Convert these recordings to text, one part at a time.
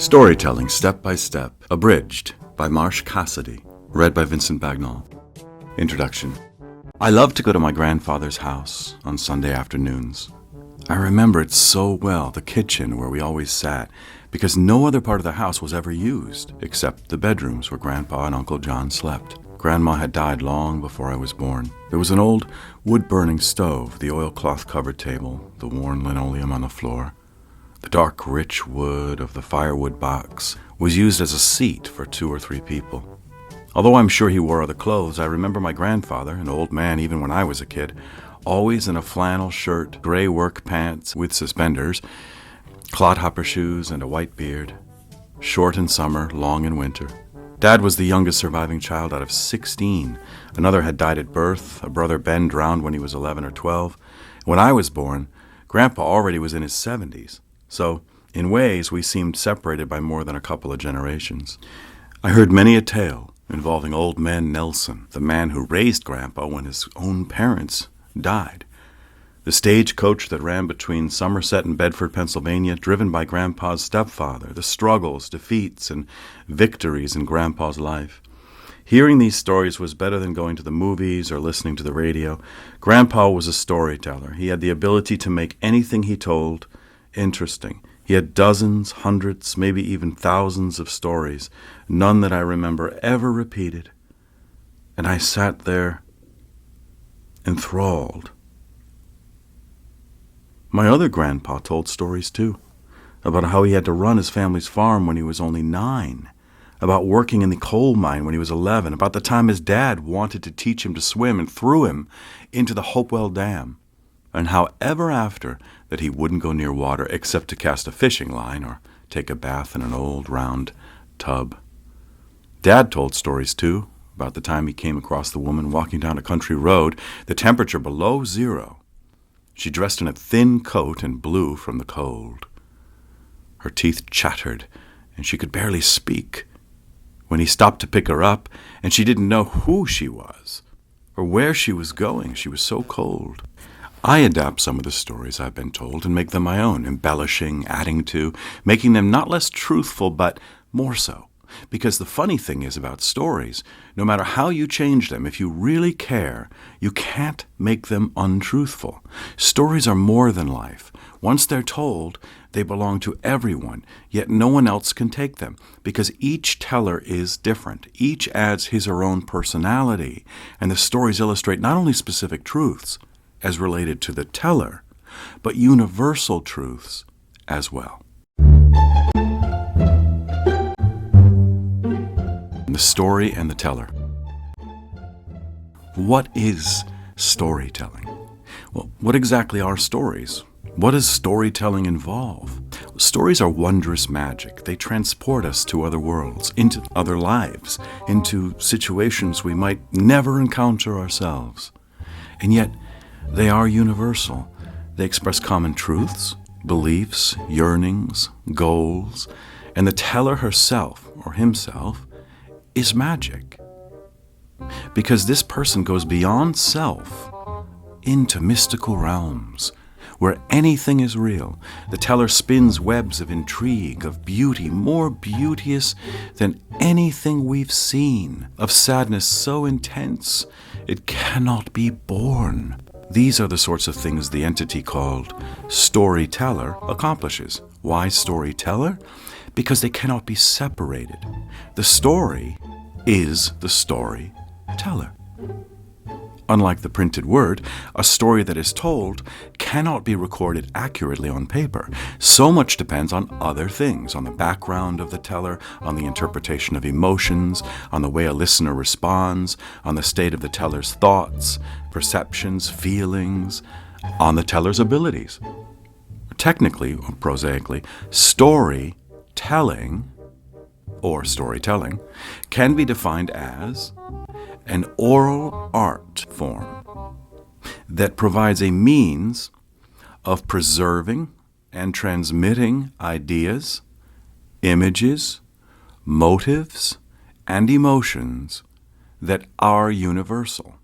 Storytelling Step by Step, abridged by Marsh Cassady, read by Vincent Bagnall. Introduction. I loved to go to my grandfather's house on Sunday afternoons. I remember it so well, the kitchen where we always sat, because no other part of the house was ever used, except the bedrooms where Grandpa and Uncle John slept. Grandma had died long before I was born. There was an old wood-burning stove, the oilcloth-covered table, the worn linoleum on the floor. The dark, rich wood of the firewood box was used as a seat for 2 or 3 people. Although I'm sure he wore other clothes, I remember my grandfather, an old man even when I was a kid, always in a flannel shirt, gray work pants with suspenders, clodhopper shoes, and a white beard. Short in summer, long in winter. Dad was the youngest surviving child out of 16. Another had died at birth. A brother, Ben, drowned when he was 11 or 12. When I was born, Grandpa already was in his 70s. So, in ways, we seemed separated by more than a couple of generations. I heard many a tale involving old man Nelson, the man who raised Grandpa when his own parents died. The stagecoach that ran between Somerset and Bedford, Pennsylvania, driven by Grandpa's stepfather, the struggles, defeats, and victories in Grandpa's life. Hearing these stories was better than going to the movies or listening to the radio. Grandpa was a storyteller. He had the ability to make anything he told interesting. He had dozens, hundreds, maybe even thousands of stories, none that I remember ever repeated. And I sat there enthralled. My other grandpa told stories too, about how he had to run his family's farm when he was only 9, about working in the coal mine when he was 11, about the time his dad wanted to teach him to swim and threw him into the Hopewell Dam, and how ever after that he wouldn't go near water except to cast a fishing line or take a bath in an old round tub. Dad told stories too, about the time he came across the woman walking down a country road, the temperature below 0. She dressed in a thin coat and blue from the cold. Her teeth chattered, and she could barely speak. When he stopped to pick her up, and she didn't know who she was or where she was going, she was so cold. I adapt some of the stories I've been told and make them my own, embellishing, adding to, making them not less truthful, but more so. Because the funny thing is about stories, no matter how you change them, if you really care, you can't make them untruthful. Stories are more than life. Once they're told, they belong to everyone, yet no one else can take them, because each teller is different. Each adds his or her own personality, and the stories illustrate not only specific truths, as related to the teller, but universal truths as well. The story and the teller. What is storytelling? Well, what exactly are stories? What does storytelling involve? Stories are wondrous magic. They transport us to other worlds, into other lives, into situations we might never encounter ourselves. And yet, they are universal. They express common truths, beliefs, yearnings, goals, and the teller herself, or himself, is magic. Because this person goes beyond self into mystical realms, where anything is real. The teller spins webs of intrigue, of beauty, more beauteous than anything we've seen, of sadness so intense it cannot be borne. These are the sorts of things the entity called storyteller accomplishes. Why storyteller? Because they cannot be separated. The story is the storyteller. Unlike the printed word, a story that is told cannot be recorded accurately on paper. So much depends on other things, on the background of the teller, on the interpretation of emotions, on the way a listener responds, on the state of the teller's thoughts, perceptions, feelings, on the teller's abilities. Technically, or prosaically, storytelling, or storytelling, can be defined as an oral art form that provides a means of preserving and transmitting ideas, images, motives, and emotions that are universal.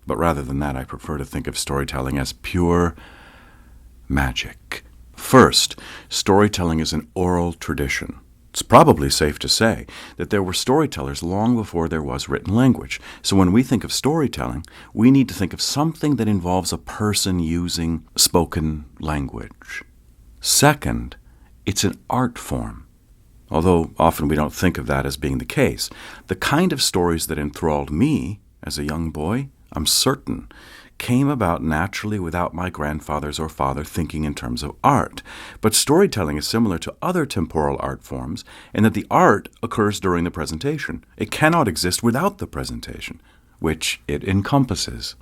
But rather than that, I prefer to think of storytelling as pure magic. First, storytelling is an oral tradition. It's probably safe to say that there were storytellers long before there was written language. So when we think of storytelling, we need to think of something that involves a person using spoken language. Second, it's an art form. Although often we don't think of that as being the case. The kind of stories that enthralled me as a young boy, I'm certain, came about naturally without my grandfathers or father thinking in terms of art. But storytelling is similar to other temporal art forms in that the art occurs during the presentation. It cannot exist without the presentation, which it encompasses.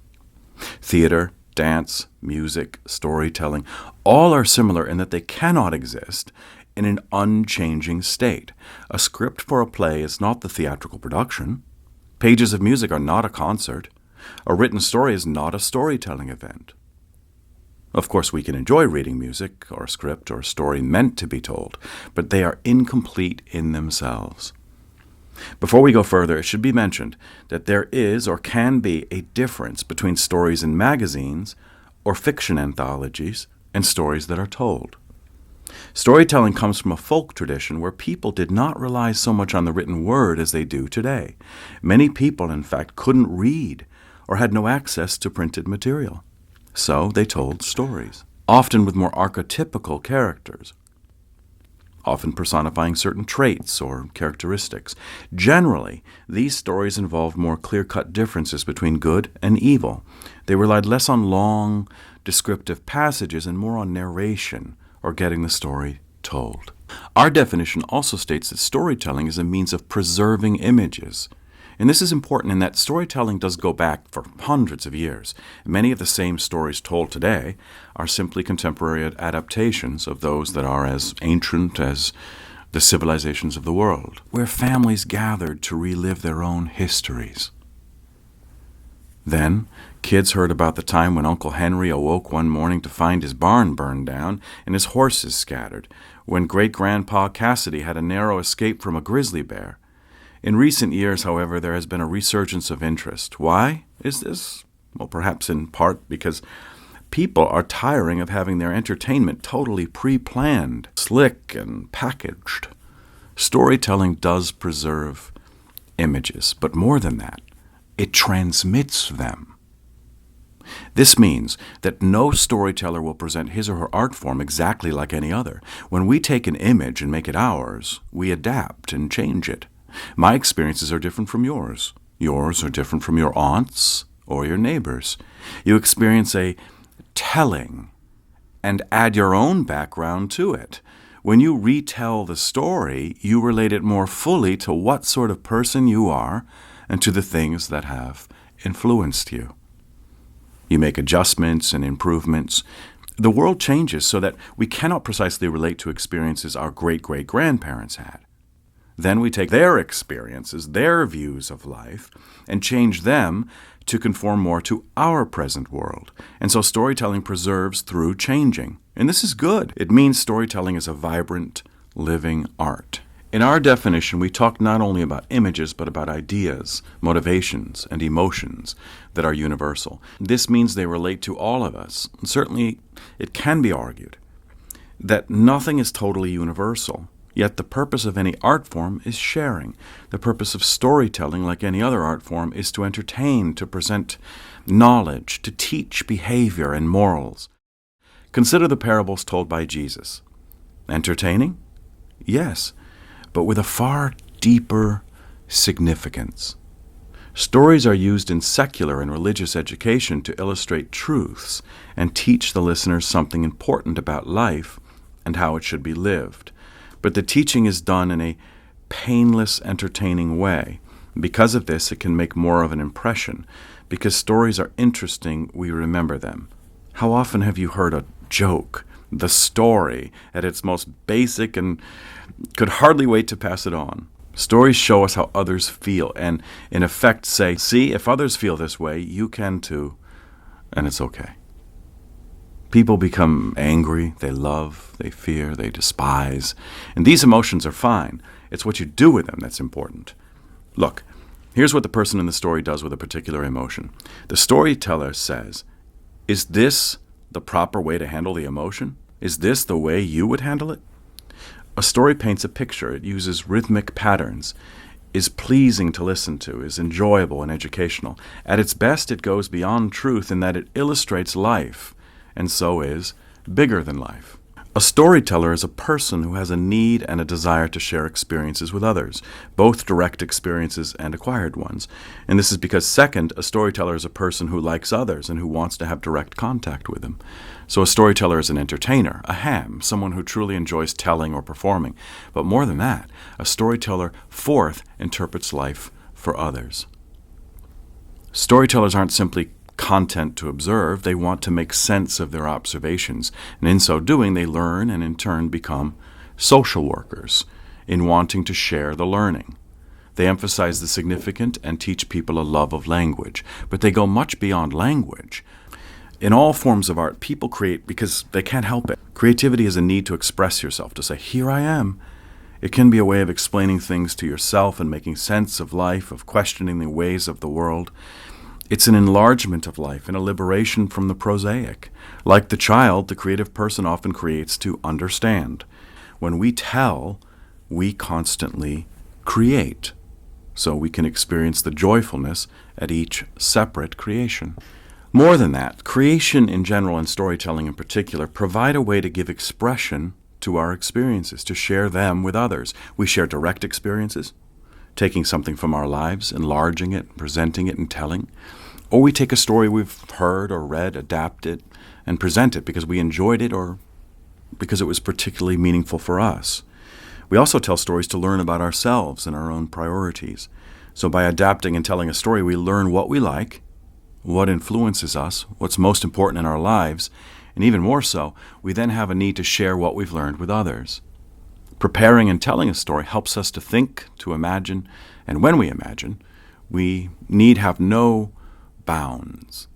Theater, dance, music, storytelling, all are similar in that they cannot exist in an unchanging state. A script for a play is not the theatrical production. Pages of music are not a concert. A written story is not a storytelling event. Of course, we can enjoy reading music or a script or a story meant to be told, but they are incomplete in themselves. Before we go further, it should be mentioned that there is or can be a difference between stories in magazines or fiction anthologies and stories that are told. Storytelling comes from a folk tradition where people did not rely so much on the written word as they do today. Many people, in fact, couldn't read or had no access to printed material. So they told stories, often with more archetypical characters, often personifying certain traits or characteristics. Generally, these stories involved more clear-cut differences between good and evil. They relied less on long, descriptive passages and more on narration, or getting the story told. Our definition also states that storytelling is a means of preserving images. And this is important in that storytelling does go back for hundreds of years. Many of the same stories told today are simply contemporary adaptations of those that are as ancient as the civilizations of the world, where families gathered to relive their own histories. Then, kids heard about the time when Uncle Henry awoke one morning to find his barn burned down and his horses scattered, when Great-Grandpa Cassady had a narrow escape from a grizzly bear. In recent years, however, there has been a resurgence of interest. Why is this? Well, perhaps in part because people are tiring of having their entertainment totally pre-planned, slick, and packaged. Storytelling does preserve images, but more than that, it transmits them. This means that no storyteller will present his or her art form exactly like any other. When we take an image and make it ours, we adapt and change it. My experiences are different from yours. Yours are different from your aunt's or your neighbor's. You experience a telling and add your own background to it. When you retell the story, you relate it more fully to what sort of person you are and to the things that have influenced you. You make adjustments and improvements. The world changes so that we cannot precisely relate to experiences our great-great-grandparents had. Then we take their experiences, their views of life, and change them to conform more to our present world. And so storytelling preserves through changing. And this is good. It means storytelling is a vibrant, living art. In our definition, we talk not only about images, but about ideas, motivations, and emotions that are universal. This means they relate to all of us. And certainly, it can be argued that nothing is totally universal. Yet the purpose of any art form is sharing. The purpose of storytelling, like any other art form, is to entertain, to present knowledge, to teach behavior and morals. Consider the parables told by Jesus. Entertaining? Yes, but with a far deeper significance. Stories are used in secular and religious education to illustrate truths and teach the listeners something important about life and how it should be lived. But the teaching is done in a painless, entertaining way. Because of this, it can make more of an impression. Because stories are interesting, we remember them. How often have you heard a joke, the story, at its most basic and could hardly wait to pass it on? Stories show us how others feel and, in effect, say, see, if others feel this way, you can too, and it's okay. People become angry, they love, they fear, they despise. And these emotions are fine. It's what you do with them that's important. Look, here's what the person in the story does with a particular emotion. The storyteller says, is this the proper way to handle the emotion? Is this the way you would handle it? A story paints a picture. It uses rhythmic patterns, is pleasing to listen to, is enjoyable and educational. At its best, it goes beyond truth in that it illustrates life, and so is bigger than life. A storyteller is a person who has a need and a desire to share experiences with others, both direct experiences and acquired ones. And this is because, second, a storyteller is a person who likes others and who wants to have direct contact with them. So a storyteller is an entertainer, a ham, someone who truly enjoys telling or performing. But more than that, a storyteller, fourth, interprets life for others. Storytellers aren't simply content to observe, they want to make sense of their observations, and in so doing they learn and in turn become social workers in wanting to share the learning. They emphasize the significant and teach people a love of language, but they go much beyond language. In all forms of art, people create because they can't help it. Creativity is a need to express yourself, to say, here I am. It can be a way of explaining things to yourself and making sense of life, of questioning the ways of the world. It's an enlargement of life and a liberation from the prosaic. Like the child, the creative person often creates to understand. When we tell, we constantly create, so we can experience the joyfulness at each separate creation. More than that, creation in general and storytelling in particular provide a way to give expression to our experiences, to share them with others. We share direct experiences, taking something from our lives, enlarging it, presenting it, and telling. Or we take a story we've heard or read, adapt it, and present it because we enjoyed it or because it was particularly meaningful for us. We also tell stories to learn about ourselves and our own priorities. So by adapting and telling a story, we learn what we like, what influences us, what's most important in our lives, and even more so, we then have a need to share what we've learned with others. Preparing and telling a story helps us to think, to imagine, and when we imagine, we need have no bounds.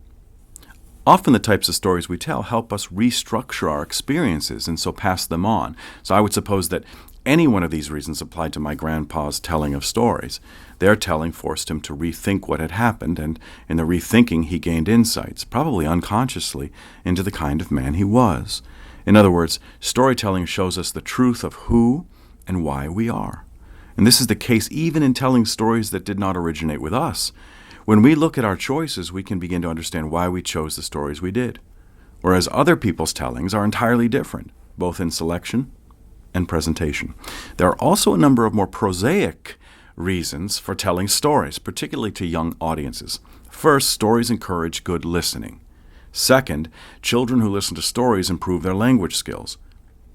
Often the types of stories we tell help us restructure our experiences and so pass them on. So I would suppose that any one of these reasons applied to my grandpa's telling of stories. Their telling forced him to rethink what had happened, and in the rethinking he gained insights, probably unconsciously, into the kind of man he was. In other words, storytelling shows us the truth of who and why we are. And this is the case even in telling stories that did not originate with us. When we look at our choices, we can begin to understand why we chose the stories we did. Whereas other people's tellings are entirely different, both in selection and presentation. There are also a number of more prosaic reasons for telling stories, particularly to young audiences. First, stories encourage good listening. Second, children who listen to stories improve their language skills.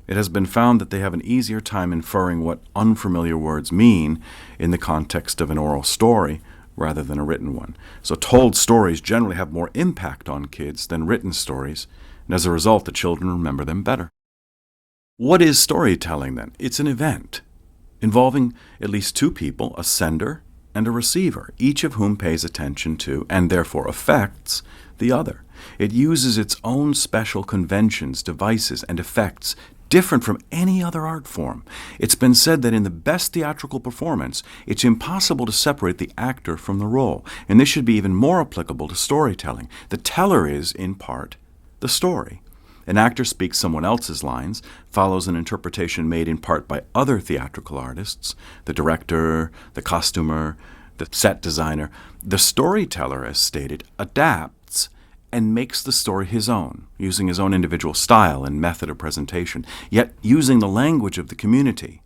It has been found that they have an easier time inferring what unfamiliar words mean in the context of an oral story rather than a written one. So told stories generally have more impact on kids than written stories, and as a result, the children remember them better. What is storytelling then? It's an event involving at least two people, a sender and a receiver, each of whom pays attention to and therefore affects the other. It uses its own special conventions, devices, and effects different from any other art form. It's been said that in the best theatrical performance, it's impossible to separate the actor from the role, and this should be even more applicable to storytelling. The teller is, in part, the story. An actor speaks someone else's lines, follows an interpretation made in part by other theatrical artists, the director, the costumer, the set designer. The storyteller, as stated, adapts and makes the story his own, using his own individual style and method of presentation, yet using the language of the community.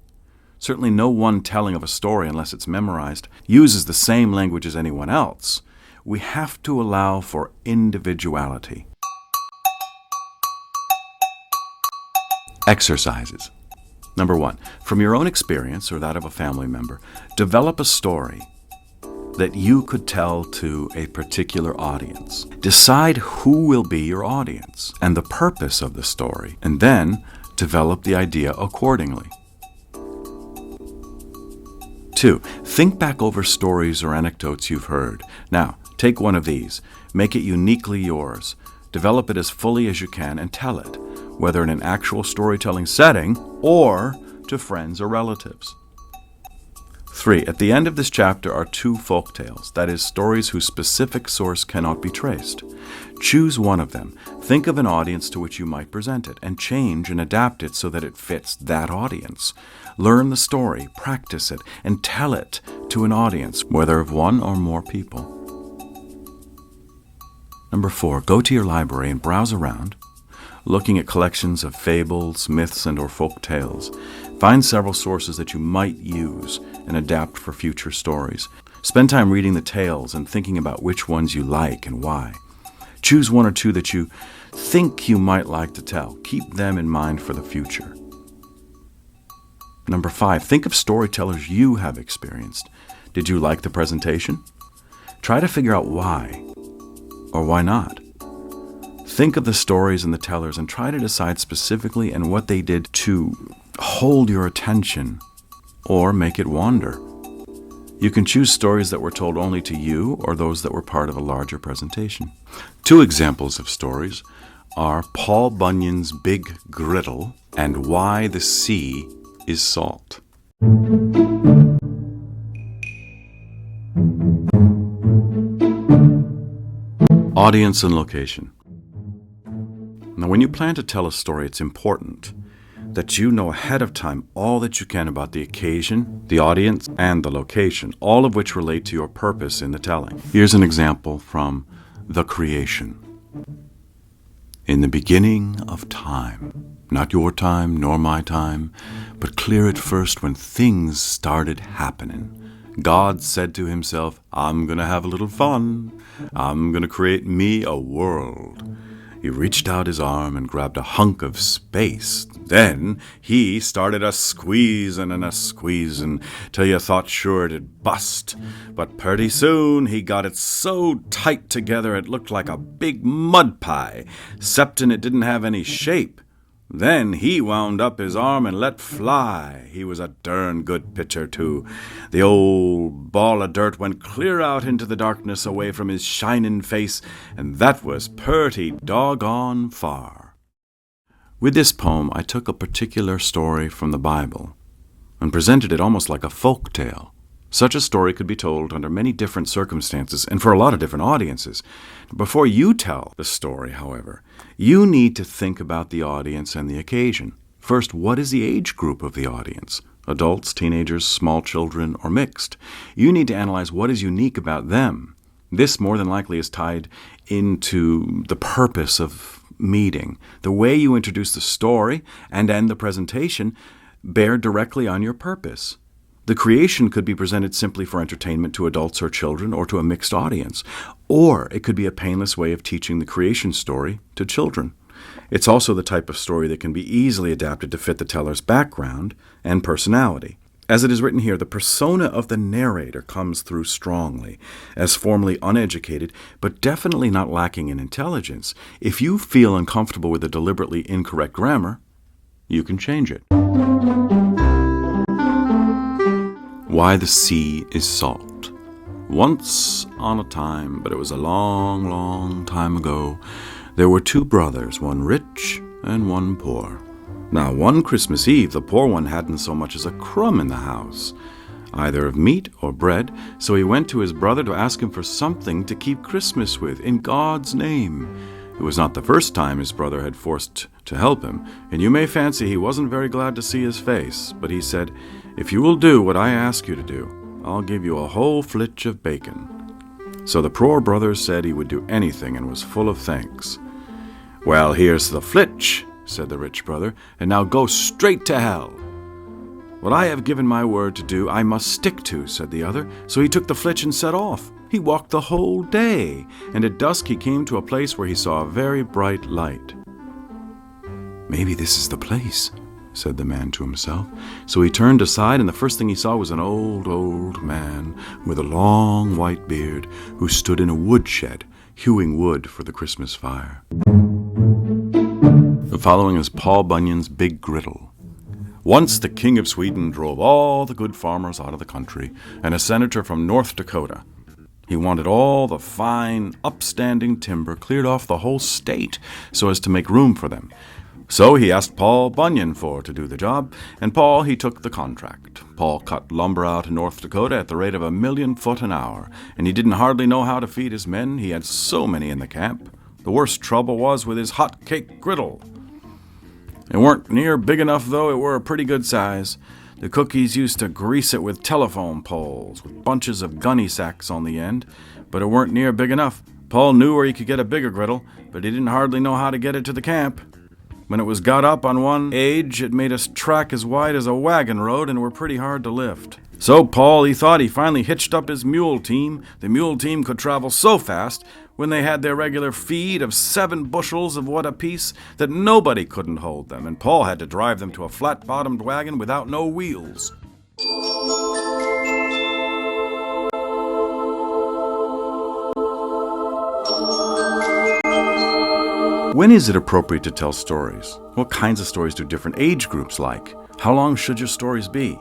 Certainly no one telling of a story, unless it's memorized, uses the same language as anyone else. We have to allow for individuality. Exercises. Number 1, from your own experience or that of a family member, develop a story that you could tell to a particular audience. Decide who will be your audience and the purpose of the story, and then develop the idea accordingly. 2, think back over stories or anecdotes you've heard. Now, take one of these, make it uniquely yours, develop it as fully as you can, and tell it, whether in an actual storytelling setting or to friends or relatives. 3. At the end of this chapter are 2 folk tales, that is, stories whose specific source cannot be traced. Choose one of them. Think of an audience to which you might present it, and change and adapt it so that it fits that audience. Learn the story, practice it, and tell it to an audience, whether of one or more people. Number 4, go to your library and browse around, looking at collections of fables, myths, and/or folk tales. Find several sources that you might use and adapt for future stories. Spend time reading the tales and thinking about which ones you like and why. Choose 1 or 2 that you think you might like to tell. Keep them in mind for the future. Number 5, think of storytellers you have experienced. Did you like the presentation? Try to figure out why, or why not. Think of the stories and the tellers and try to decide specifically and what they did to hold your attention or make it wander. You can choose stories that were told only to you or those that were part of a larger presentation. 2 examples of stories are Paul Bunyan's Big Griddle and Why the Sea is Salt. Audience and location. Now, when you plan to tell a story, it's important that you know ahead of time all that you can about the occasion, the audience, and the location, all of which relate to your purpose in the telling. Here's an example from The Creation. In the beginning of time, not your time nor my time, but clear at first when things started happening, God said to himself, I'm going to have a little fun. I'm going to create me a world. He reached out his arm and grabbed a hunk of space. Then he started a squeezing and a squeezing till you thought sure it'd bust. But pretty soon he got it so tight together it looked like a big mud pie, exceptin' it didn't have any shape. Then he wound up his arm and let fly. He was a darn good pitcher, too. The old ball of dirt went clear out into the darkness away from his shining face, and that was purty doggone far. With this poem, I took a particular story from the Bible and presented it almost like a folk tale. Such a story could be told under many different circumstances and for a lot of different audiences. Before you tell the story, however, you need to think about the audience and the occasion. First, what is the age group of the audience? Adults, teenagers, small children, or mixed? You need to analyze what is unique about them. This more than likely is tied into the purpose of meeting. The way you introduce the story and end the presentation bear directly on your purpose. The creation could be presented simply for entertainment to adults or children or to a mixed audience, or it could be a painless way of teaching the creation story to children. It's also the type of story that can be easily adapted to fit the teller's background and personality. As it is written here, the persona of the narrator comes through strongly, as formerly uneducated, but definitely not lacking in intelligence. If you feel uncomfortable with a deliberately incorrect grammar, you can change it. Why the Sea is Salt. Once on a time, but it was a long, long time ago, there were 2 brothers, one rich and one poor. Now, one Christmas Eve, the poor one hadn't so much as a crumb in the house, either of meat or bread, so he went to his brother to ask him for something to keep Christmas with, in God's name. It was not the first time his brother had forced to help him, and you may fancy he wasn't very glad to see his face, but he said, If you will do what I ask you to do, I'll give you a whole flitch of bacon. So the poor brother said he would do anything and was full of thanks. Well, here's the flitch, said the rich brother, and now go straight to hell. What I have given my word to do, I must stick to, said the other. So he took the flitch and set off. He walked the whole day, and at dusk he came to a place where he saw a very bright light. Maybe this is the place, said the man to himself. So he turned aside, and the first thing he saw was an old man with a long white beard who stood in a woodshed, hewing wood for the Christmas fire. The following is Paul Bunyan's Big Griddle. Once the King of Sweden drove all the good farmers out of the country, and a senator from North Dakota. He wanted all the fine, upstanding timber cleared off the whole state so as to make room for them. So he asked Paul Bunyan to do the job, and Paul, he took the contract. Paul cut lumber out in North Dakota at the rate of 1,000,000 foot an hour, and he didn't hardly know how to feed his men. He had so many in the camp. The worst trouble was with his hot cake griddle. It weren't near big enough, though. It were a pretty good size. The cookies used to grease it with telephone poles, with bunches of gunny sacks on the end, but it weren't near big enough. Paul knew where he could get a bigger griddle, but he didn't hardly know how to get it to the camp. When it was got up on one edge, it made a track as wide as a wagon road and were pretty hard to lift. So Paul, he thought, he finally hitched up his mule team. The mule team could travel so fast when they had their regular feed of 7 bushels of what apiece that nobody couldn't hold them, and Paul had to drive them to a flat-bottomed wagon without no wheels. When is it appropriate to tell stories? What kinds of stories do different age groups like? How long should your stories be?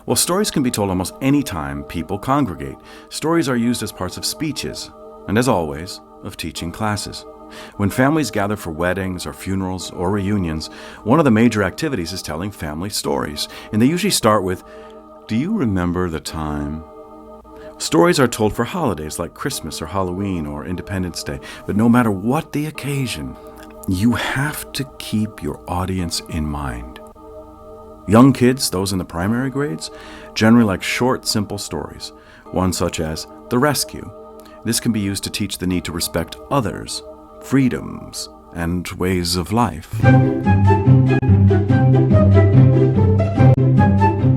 Well, stories can be told almost any time people congregate. Stories are used as parts of speeches, and as always, of teaching classes. When families gather for weddings or funerals or reunions, one of the major activities is telling family stories, and they usually start with, "Do you remember the time?" Stories are told for holidays like Christmas or Halloween or Independence Day, but no matter what the occasion, you have to keep your audience in mind. Young kids, those in the primary grades, generally like short, simple stories, one such as The Rescue. This can be used to teach the need to respect others, freedoms, and ways of life.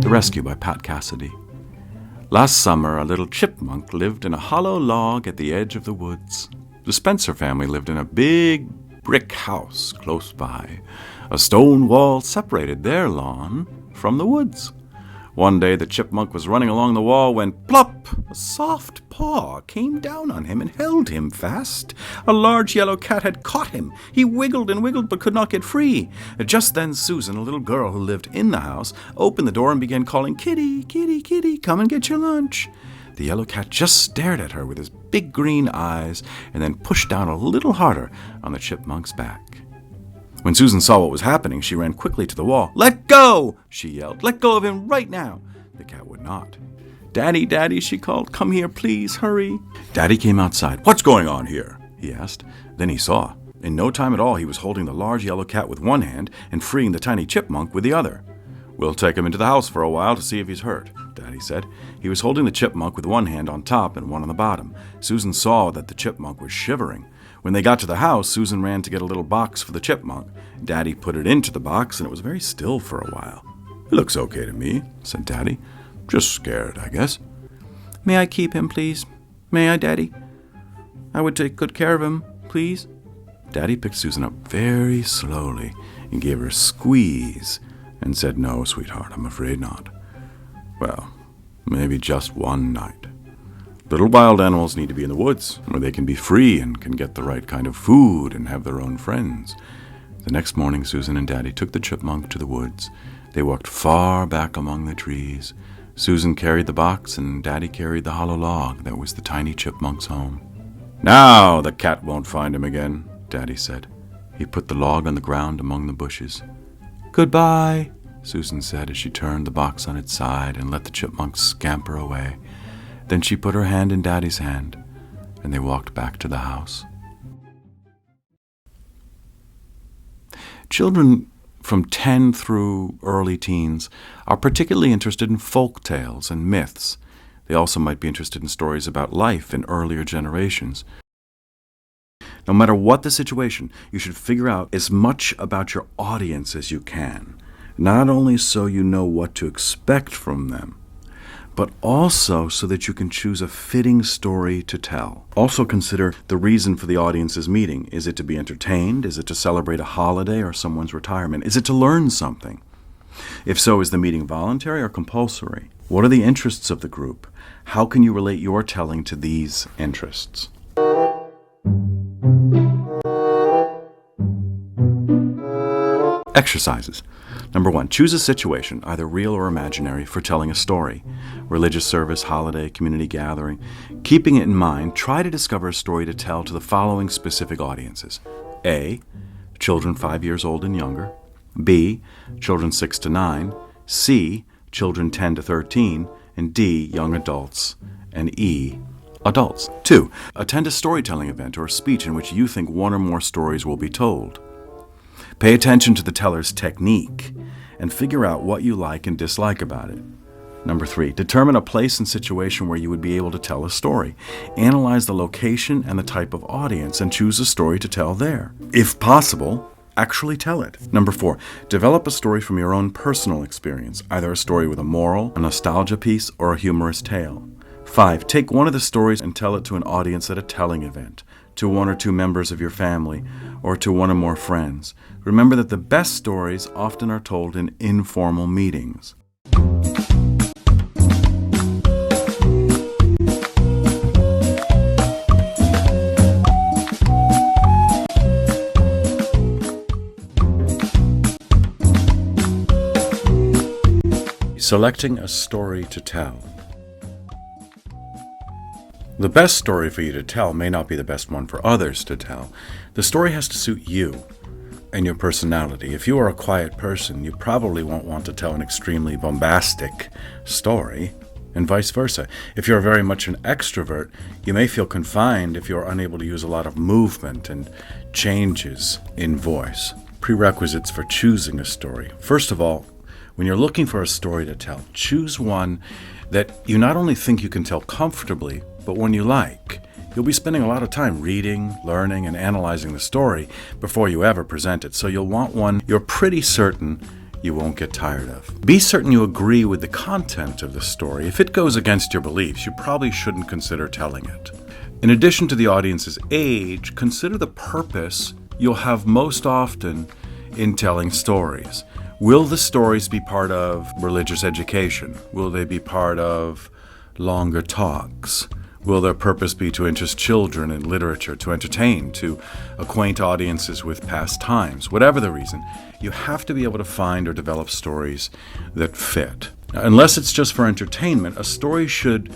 The Rescue by Marsh Cassady. Last summer, a little chipmunk lived in a hollow log at the edge of the woods. The Spencer family lived in a big brick house close by. A stone wall separated their lawn from the woods. One day the chipmunk was running along the wall when, plop, a soft paw came down on him and held him fast. A large yellow cat had caught him. He wiggled and wiggled but could not get free. Just then Susan, a little girl who lived in the house, opened the door and began calling, "Kitty, kitty, kitty, come and get your lunch." The yellow cat just stared at her with his big green eyes and then pushed down a little harder on the chipmunk's back. When Susan saw what was happening, she ran quickly to the wall. "Let go!" she yelled. "Let go of him right now!" The cat would not. "Daddy, Daddy," she called. "Come here, please, hurry." Daddy came outside. "What's going on here?" he asked. Then he saw. In no time at all, he was holding the large yellow cat with one hand and freeing the tiny chipmunk with the other. "We'll take him into the house for a while to see if he's hurt," Daddy said. He was holding the chipmunk with one hand on top and one on the bottom. Susan saw that the chipmunk was shivering. When they got to the house, Susan ran to get a little box for the chipmunk. Daddy put it into the box, and it was very still for a while. "It looks okay to me," said Daddy. "Just scared, I guess." "May I keep him, please? May I, Daddy? I would take good care of him, please." Daddy picked Susan up very slowly and gave her a squeeze and said, "No, sweetheart, I'm afraid not. Well, maybe just one night. Little wild animals need to be in the woods, where they can be free and can get the right kind of food and have their own friends." The next morning, Susan and Daddy took the chipmunk to the woods. They walked far back among the trees. Susan carried the box, and Daddy carried the hollow log that was the tiny chipmunk's home. "Now the cat won't find him again," Daddy said. He put the log on the ground among the bushes. "Goodbye," Susan said as she turned the box on its side and let the chipmunk scamper away. Then she put her hand in Daddy's hand, and they walked back to the house. Children from 10 through early teens are particularly interested in folk tales and myths. They also might be interested in stories about life in earlier generations. No matter what the situation, you should figure out as much about your audience as you can, not only so you know what to expect from them, but also so that you can choose a fitting story to tell. Also consider the reason for the audience's meeting. Is it to be entertained? Is it to celebrate a holiday or someone's retirement? Is it to learn something? If so, is the meeting voluntary or compulsory? What are the interests of the group? How can you relate your telling to these interests? Exercises. Number 1, choose a situation, either real or imaginary, for telling a story. Religious service, holiday, community gathering. Keeping it in mind, try to discover a story to tell to the following specific audiences. A, children 5 years old and younger. B, children 6 to 9. C, children 10 to 13. And D, young adults. And E, adults. 2, attend a storytelling event or speech in which you think one or more stories will be told. Pay attention to the teller's technique and figure out what you like and dislike about it. Number 3, determine a place and situation where you would be able to tell a story. Analyze the location and the type of audience and choose a story to tell there. If possible, actually tell it. Number 4, develop a story from your own personal experience, either a story with a moral, a nostalgia piece, or a humorous tale. 5, take one of the stories and tell it to an audience at a telling event, to one or two members of your family, or to one or more friends. Remember that the best stories often are told in informal meetings. Selecting a story to tell. The best story for you to tell may not be the best one for others to tell. The story has to suit you and your personality. If you are a quiet person, you probably won't want to tell an extremely bombastic story, and vice versa. If you're very much an extrovert, you may feel confined if you're unable to use a lot of movement and changes in voice. Prerequisites for choosing a story. First of all, when you're looking for a story to tell, choose one that you not only think you can tell comfortably, but one you like. You'll be spending a lot of time reading, learning, and analyzing the story before you ever present it, so you'll want one you're pretty certain you won't get tired of. Be certain you agree with the content of the story. If it goes against your beliefs, you probably shouldn't consider telling it. In addition to the audience's age, consider the purpose you'll have most often in telling stories. Will the stories be part of religious education? Will they be part of longer talks? Will their purpose be to interest children in literature, to entertain, to acquaint audiences with past times? Whatever the reason, you have to be able to find or develop stories that fit. Now, unless it's just for entertainment, a story should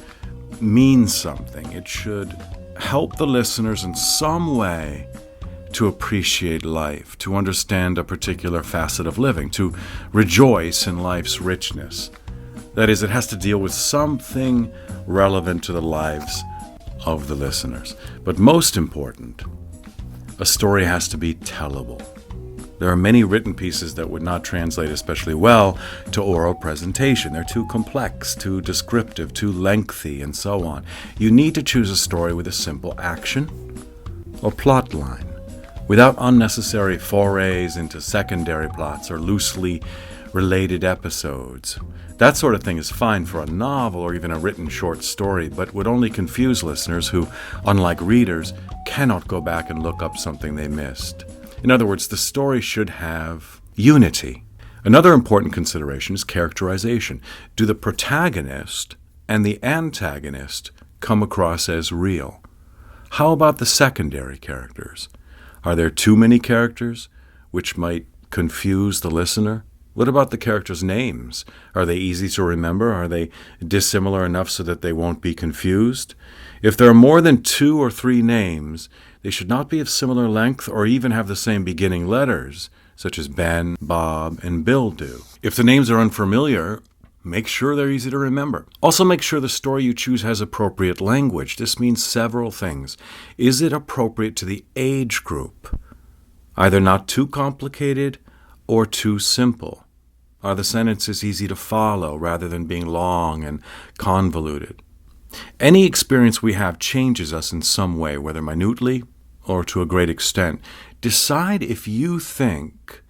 mean something. It should help the listeners in some way to appreciate life, to understand a particular facet of living, to rejoice in life's richness. That is, it has to deal with something relevant to the lives of the listeners. But most important, a story has to be tellable. There are many written pieces that would not translate especially well to oral presentation. They're too complex, too descriptive, too lengthy, and so on. You need to choose a story with a simple action or plot line, without unnecessary forays into secondary plots or loosely related episodes. That sort of thing is fine for a novel or even a written short story, but would only confuse listeners who, unlike readers, cannot go back and look up something they missed. In other words, the story should have unity. Another important consideration is characterization. Do the protagonist and the antagonist come across as real? How about the secondary characters? Are there too many characters, which might confuse the listener? What about the characters' names? Are they easy to remember? Are they dissimilar enough so that they won't be confused? If there are more than 2 or 3 names, they should not be of similar length or even have the same beginning letters, such as Ben, Bob, and Bill do. If the names are unfamiliar, make sure they're easy to remember. Also, make sure the story you choose has appropriate language. This means several things. Is it appropriate to the age group? Either not too complicated or too simple. Are the sentences easy to follow rather than being long and convoluted? Any experience we have changes us in some way, whether minutely or to a great extent. Decide if you think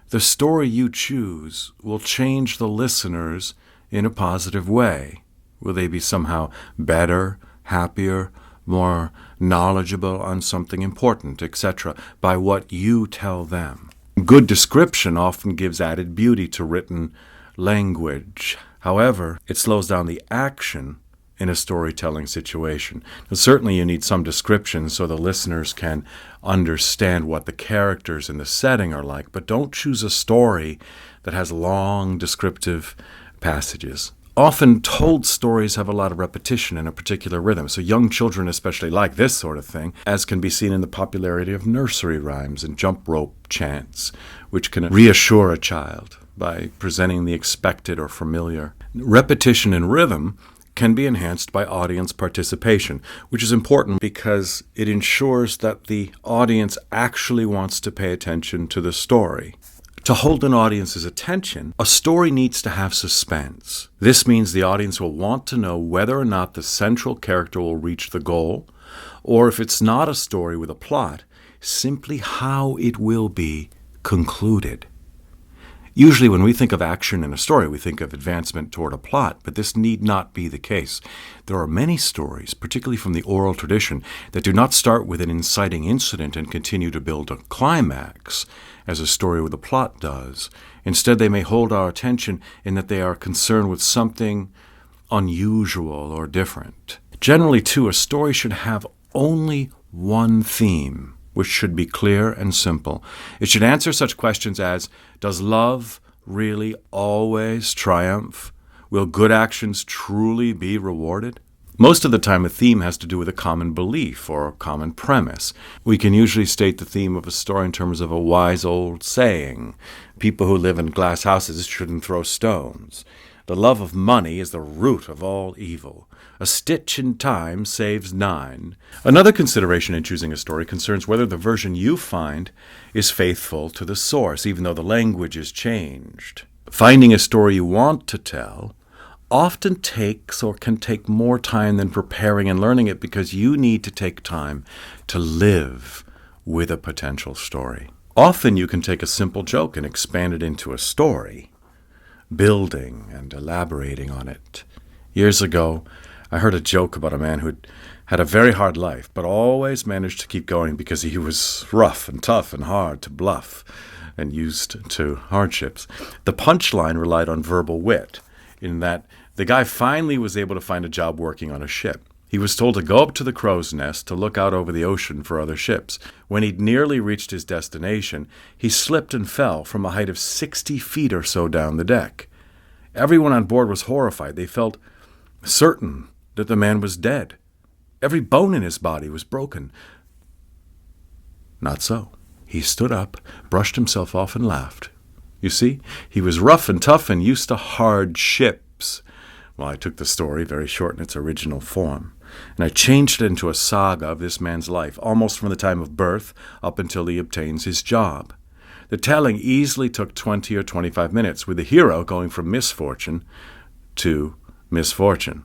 the story you choose will change the listeners in a positive way. Will they be somehow better, happier, more knowledgeable on something important, etc., by what you tell them? Good description often gives added beauty to written language. However, it slows down the action in a storytelling situation. Now, certainly you need some description so the listeners can understand what the characters in the setting are like, but don't choose a story that has long descriptive passages. Often told stories have a lot of repetition in a particular rhythm, so young children especially like this sort of thing, as can be seen in the popularity of nursery rhymes and jump rope chants, which can reassure a child by presenting the expected or familiar. Repetition in rhythm can be enhanced by audience participation, which is important because it ensures that the audience actually wants to pay attention to the story. To hold an audience's attention, a story needs to have suspense. This means the audience will want to know whether or not the central character will reach the goal, or if it's not a story with a plot, simply how it will be concluded. Usually when we think of action in a story, we think of advancement toward a plot, but this need not be the case. There are many stories, particularly from the oral tradition, that do not start with an inciting incident and continue to build a climax, as a story with a plot does. Instead, they may hold our attention in that they are concerned with something unusual or different. Generally, too, a story should have only one theme, which should be clear and simple. It should answer such questions as, does love really always triumph? Will good actions truly be rewarded? Most of the time, a theme has to do with a common belief or a common premise. We can usually state the theme of a story in terms of a wise old saying. People who live in glass houses shouldn't throw stones. The love of money is the root of all evil. A stitch in time saves 9. Another consideration in choosing a story concerns whether the version you find is faithful to the source, even though the language is changed. Finding a story you want to tell often takes or can take more time than preparing and learning it because you need to take time to live with a potential story. Often you can take a simple joke and expand it into a story, building and elaborating on it. Years ago, I heard a joke about a man who had a very hard life, but always managed to keep going because he was rough and tough and hard to bluff and used to hardships. The punchline relied on verbal wit, in that the guy finally was able to find a job working on a ship. He was told to go up to the crow's nest to look out over the ocean for other ships. When he'd nearly reached his destination, he slipped and fell from a height of 60 feet or so down the deck. Everyone on board was horrified. They felt certain that the man was dead. Every bone in his body was broken. Not so. He stood up, brushed himself off, and laughed. You see, he was rough and tough and used to hard ships. Well, I took the story, very short in its original form, and I changed it into a saga of this man's life, almost from the time of birth up until he obtains his job. The telling easily took 20 or 25 minutes, with the hero going from misfortune to misfortune.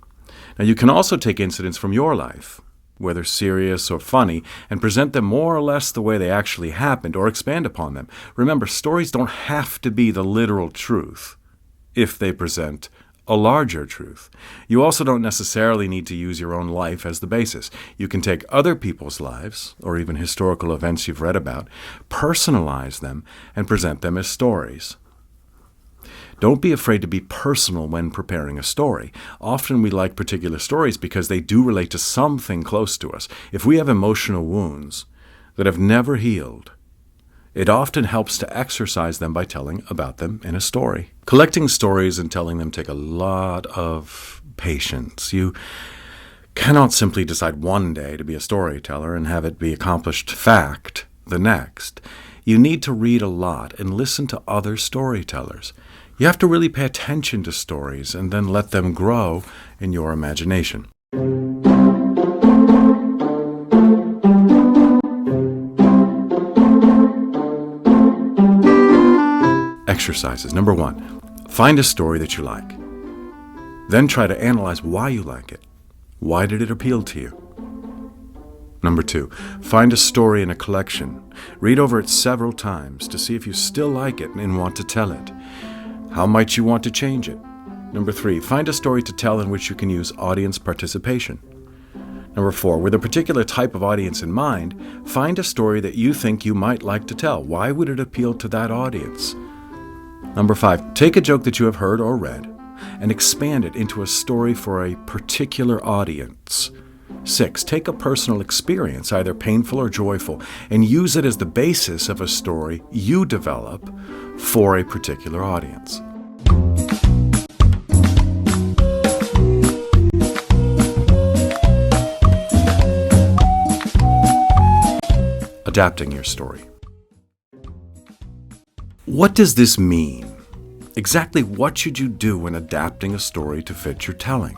Now, you can also take incidents from your life, whether serious or funny, and present them more or less the way they actually happened, or expand upon them. Remember, stories don't have to be the literal truth if they present a larger truth. You also don't necessarily need to use your own life as the basis. You can take other people's lives, or even historical events you've read about, personalize them, and present them as stories. Don't be afraid to be personal when preparing a story. Often we like particular stories because they do relate to something close to us. If we have emotional wounds that have never healed, it often helps to exercise them by telling about them in a story. Collecting stories and telling them take a lot of patience. You cannot simply decide one day to be a storyteller and have it be accomplished fact the next. You need to read a lot and listen to other storytellers. You have to really pay attention to stories and then let them grow in your imagination. Exercises. Number 1, find a story that you like. Then try to analyze why you like it. Why did it appeal to you? Number 2, find a story in a collection. Read over it several times to see if you still like it and want to tell it. How might you want to change it? Number 3, find a story to tell in which you can use audience participation. Number 4, with a particular type of audience in mind, find a story that you think you might like to tell. Why would it appeal to that audience? Number 5, take a joke that you have heard or read and expand it into a story for a particular audience. 6, take a personal experience, either painful or joyful, and use it as the basis of a story you develop for a particular audience. adapting your story. What does this mean? Exactly what should you do when adapting a story to fit your telling?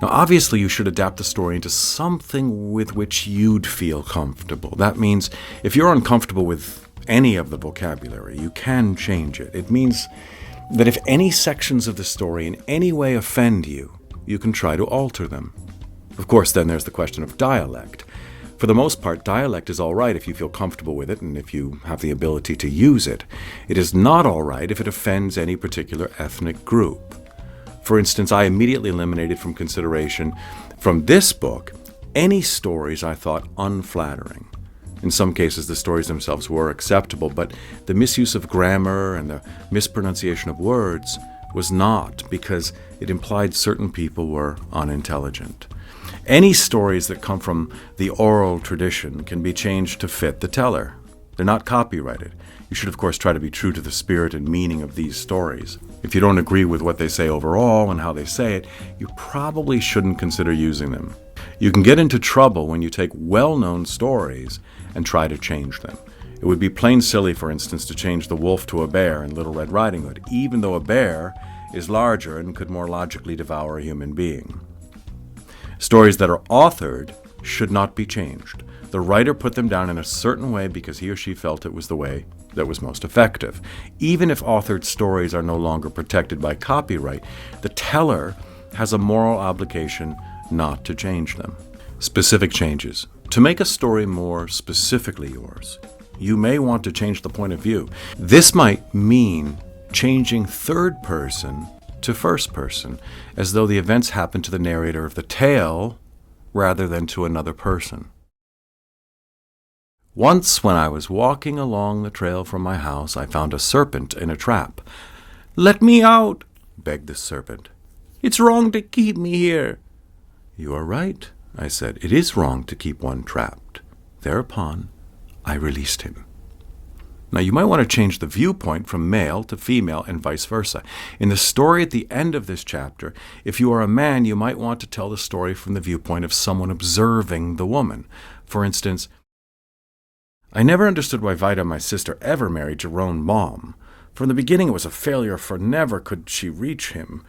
Now, obviously, you should adapt the story into something with which you'd feel comfortable. That means if you're uncomfortable with any of the vocabulary, you can change it. It means that if any sections of the story in any way offend you, you can try to alter them. Of course, then there's the question of dialect. For the most part, dialect is all right if you feel comfortable with it and if you have the ability to use it. It is not all right if it offends any particular ethnic group. For instance, I immediately eliminated from consideration from this book any stories I thought unflattering. In some cases, the stories themselves were acceptable, but the misuse of grammar and the mispronunciation of words was not, because it implied certain people were unintelligent. Any stories that come from the oral tradition can be changed to fit the teller. They're not copyrighted. You should, of course, try to be true to the spirit and meaning of these stories. If you don't agree with what they say overall and how they say it, you probably shouldn't consider using them. You can get into trouble when you take well-known stories and try to change them. It would be plain silly, for instance, to change the wolf to a bear in Little Red Riding Hood, even though a bear is larger and could more logically devour a human being. Stories that are authored should not be changed. The writer put them down in a certain way because he or she felt it was the way that was most effective. Even if authored stories are no longer protected by copyright, the teller has a moral obligation not to change them. Specific changes. To make a story more specifically yours, you may want to change the point of view. This might mean changing third person to first person, as though the events happened to the narrator of the tale rather than to another person. Once, when I was walking along the trail from my house, I found a serpent in a trap. "Let me out," begged the serpent. "It's wrong to keep me here." "You are right," I said. "It is wrong to keep one trapped." Thereupon, I released him. Now, you might want to change the viewpoint from male to female and vice versa. In the story at the end of this chapter, if you are a man, you might want to tell the story from the viewpoint of someone observing the woman. For instance, I never understood why Vida, my sister, ever married Jerome's mom. From the beginning, it was a failure, for never could she reach him.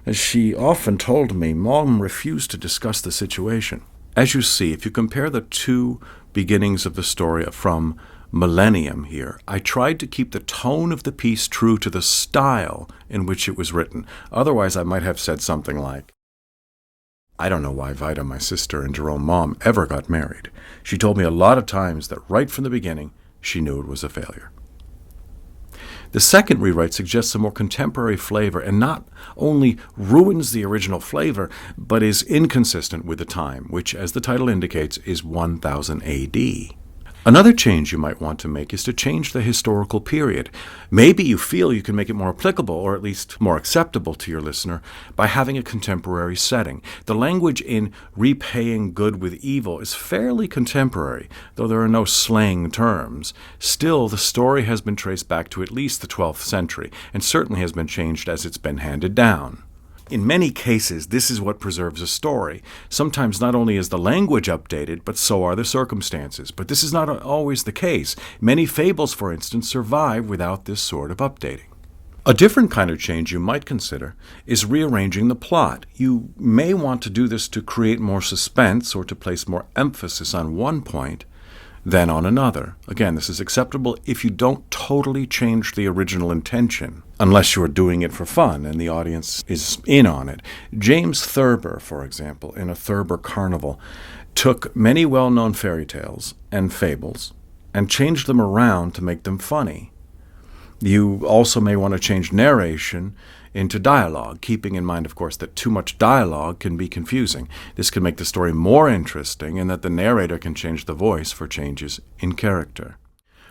As she often told me, Mom refused to discuss the situation. As you see, if you compare the two beginnings of the story from Millennium here, I tried to keep the tone of the piece true to the style in which it was written. Otherwise, I might have said something like, "I don't know why Vida, my sister, and Jerome's mom ever got married. She told me a lot of times that right from the beginning, she knew it was a failure." The second rewrite suggests a more contemporary flavor and not only ruins the original flavor, but is inconsistent with the time, which, as the title indicates, is 1000 AD. Another change you might want to make is to change the historical period. Maybe you feel you can make it more applicable, or at least more acceptable to your listener, by having a contemporary setting. The language in repaying good with evil is fairly contemporary, though there are no slang terms. Still, the story has been traced back to at least the 12th century, and certainly has been changed as it's been handed down. In many cases, this is what preserves a story. Sometimes not only is the language updated, but so are the circumstances. But this is not always the case. Many fables, for instance, survive without this sort of updating. A different kind of change you might consider is rearranging the plot. You may want to do this to create more suspense or to place more emphasis on one point than on another. Again, this is acceptable if you don't totally change the original intention, unless you're doing it for fun and the audience is in on it. James Thurber, for example, in A Thurber Carnival, took many well-known fairy tales and fables and changed them around to make them funny. You also may want to change narration into dialogue, keeping in mind, of course, that too much dialogue can be confusing. This can make the story more interesting, and that the narrator can change the voice for changes in character.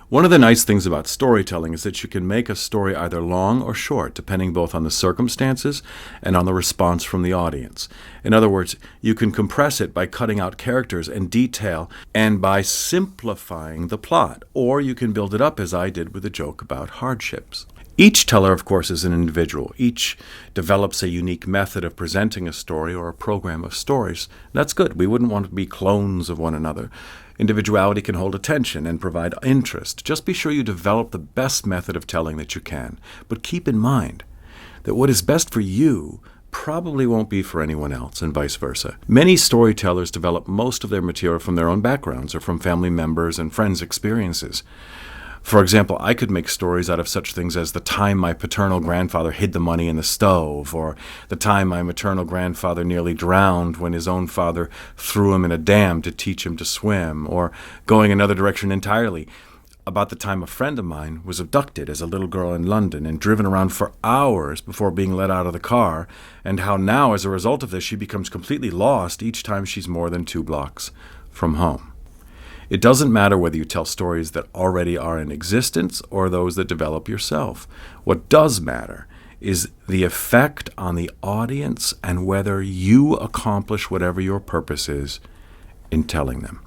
One of the nice things about storytelling is that you can make a story either long or short, depending both on the circumstances and on the response from the audience. In other words, you can compress it by cutting out characters and detail and by simplifying the plot, or you can build it up as I did with a joke about hardships. Each teller, of course, is an individual. Each develops a unique method of presenting a story or a program of stories. That's good. We wouldn't want to be clones of one another. Individuality can hold attention and provide interest. Just be sure you develop the best method of telling that you can. But keep in mind that what is best for you probably won't be for anyone else, and vice versa. Many storytellers develop most of their material from their own backgrounds or from family members and friends' experiences. For example, I could make stories out of such things as the time my paternal grandfather hid the money in the stove, or the time my maternal grandfather nearly drowned when his own father threw him in a dam to teach him to swim, or going another direction entirely, about the time a friend of mine was abducted as a little girl in London and driven around for hours before being let out of the car, and how now, as a result of this, she becomes completely lost each time she's more than 2 blocks from home. It doesn't matter whether you tell stories that already are in existence or those that develop yourself. What does matter is the effect on the audience and whether you accomplish whatever your purpose is in telling them.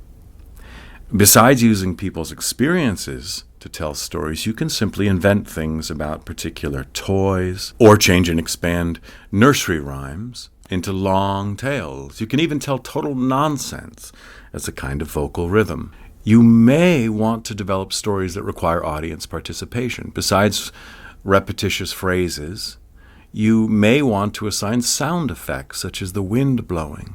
Besides using people's experiences to tell stories, you can simply invent things about particular toys, or change and expand nursery rhymes into long tales. You can even tell total nonsense as a kind of vocal rhythm. You may want to develop stories that require audience participation. Besides repetitious phrases, you may want to assign sound effects, such as the wind blowing.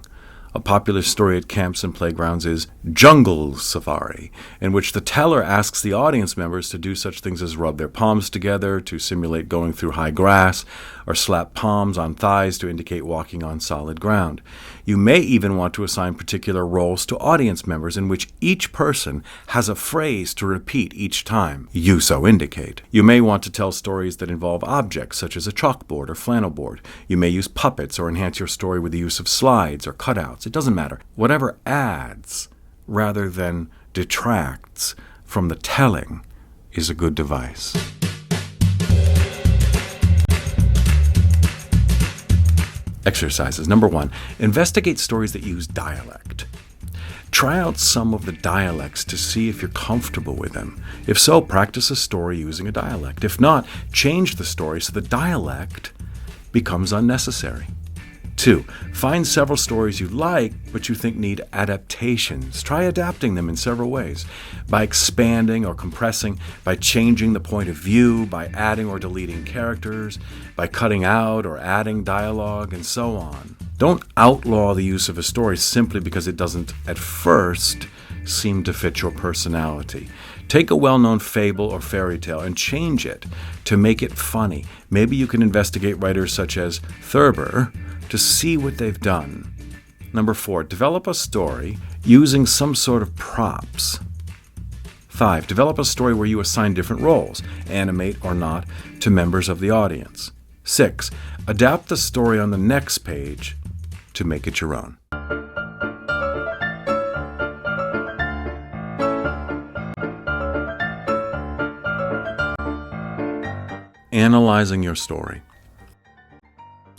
A popular story at camps and playgrounds is Jungle Safari, in which the teller asks the audience members to do such things as rub their palms together to simulate going through high grass, or slap palms on thighs to indicate walking on solid ground. You may even want to assign particular roles to audience members in which each person has a phrase to repeat each time you so indicate. You may want to tell stories that involve objects, such as a chalkboard or flannel board. You may use puppets or enhance your story with the use of slides or cutouts. It doesn't matter. Whatever adds rather than detracts from the telling is a good device. Exercises. Number 1, investigate stories that use dialect. Try out some of the dialects to see if you're comfortable with them. If so, practice a story using a dialect. If not, change the story so the dialect becomes unnecessary. 2, find several stories you like but you think need adaptations. Try adapting them in several ways, by expanding or compressing, by changing the point of view, by adding or deleting characters, by cutting out or adding dialogue, and so on. Don't outlaw the use of a story simply because it doesn't at first seem to fit your personality. Take a well-known fable or fairy tale and change it to make it funny. Maybe you can investigate writers such as Thurber to see what they've done. Number 4, develop a story using some sort of props. 5, develop a story where you assign different roles, animate or not, to members of the audience. 6, adapt the story on the next page to make it your own. Analyzing your story.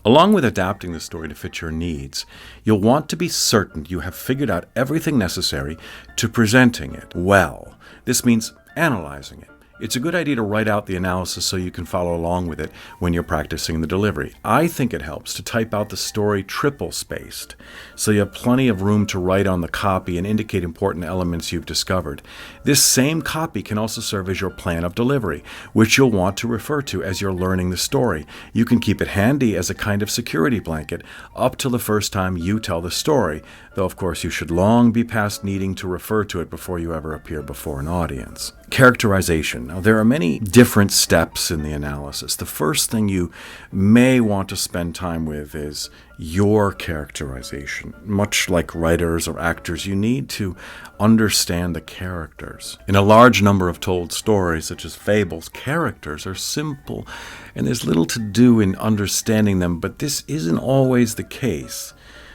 Along with adapting the story to fit your needs, you'll want to be certain you have figured out everything necessary to presenting it well. This means analyzing it. It's a good idea to write out the analysis so you can follow along with it when you're practicing the delivery. I think it helps to type out the story triple-spaced, so you have plenty of room to write on the copy and indicate important elements you've discovered. This same copy can also serve as your plan of delivery, which you'll want to refer to as you're learning the story. You can keep it handy as a kind of security blanket up till the first time you tell the story, though of course you should long be past needing to refer to it before you ever appear before an audience. Characterization. Now, there are many different steps in the analysis. The first thing you may want to spend time with is your characterization. Much like writers or actors, you need to understand the characters. In a large number of told stories, such as fables, characters are simple, and there's little to do in understanding them, but this isn't always the case.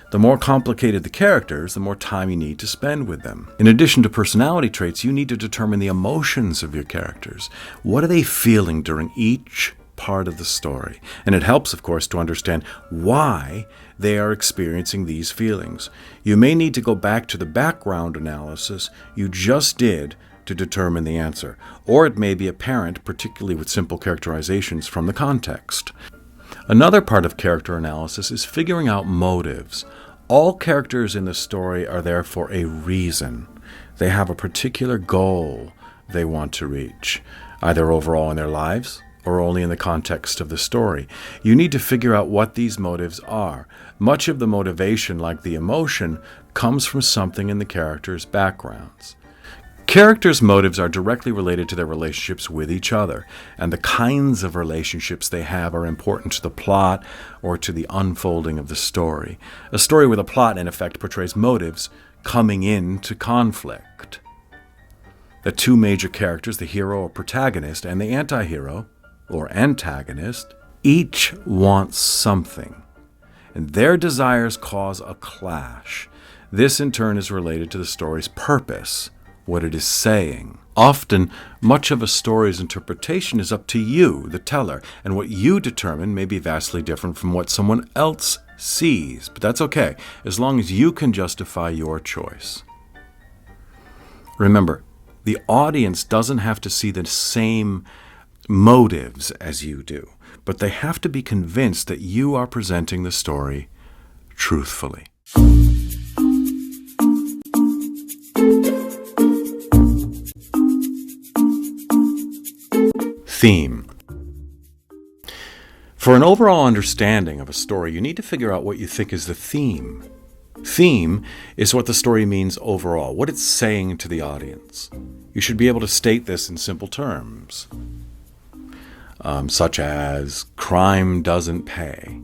The more complicated the characters, the more time you need to spend with them. In addition to personality traits, you need to determine the emotions of your characters. What are they feeling during each part of the story? And it helps, of course, to understand why they are experiencing these feelings. You may need to go back to the background analysis you just did to determine the answer, or it may be apparent, particularly with simple characterizations, from the context. Another part of character analysis is figuring out motives. All characters in the story are there for a reason. They have a particular goal they want to reach, either overall in their lives or only in the context of the story. You need to figure out what these motives are. Much of the motivation, like the emotion, comes from something in the characters' backgrounds. Characters' motives are directly related to their relationships with each other, and the kinds of relationships they have are important to the plot or to the unfolding of the story. A story with a plot, in effect, portrays motives coming into conflict. The two major characters, the hero or protagonist, and the anti-hero or antagonist, each wants something, and their desires cause a clash. This, in turn, is related to the story's purpose, what it is saying. Often, much of a story's interpretation is up to you, the teller, and what you determine may be vastly different from what someone else sees. But that's okay, as long as you can justify your choice. Remember, the audience doesn't have to see the same motives as you do, but they have to be convinced that you are presenting the story truthfully. Theme. For an overall understanding of a story, you need to figure out what you think is the theme. Theme is what the story means overall, what it's saying to the audience. You should be able to state this in simple terms, such as crime doesn't pay.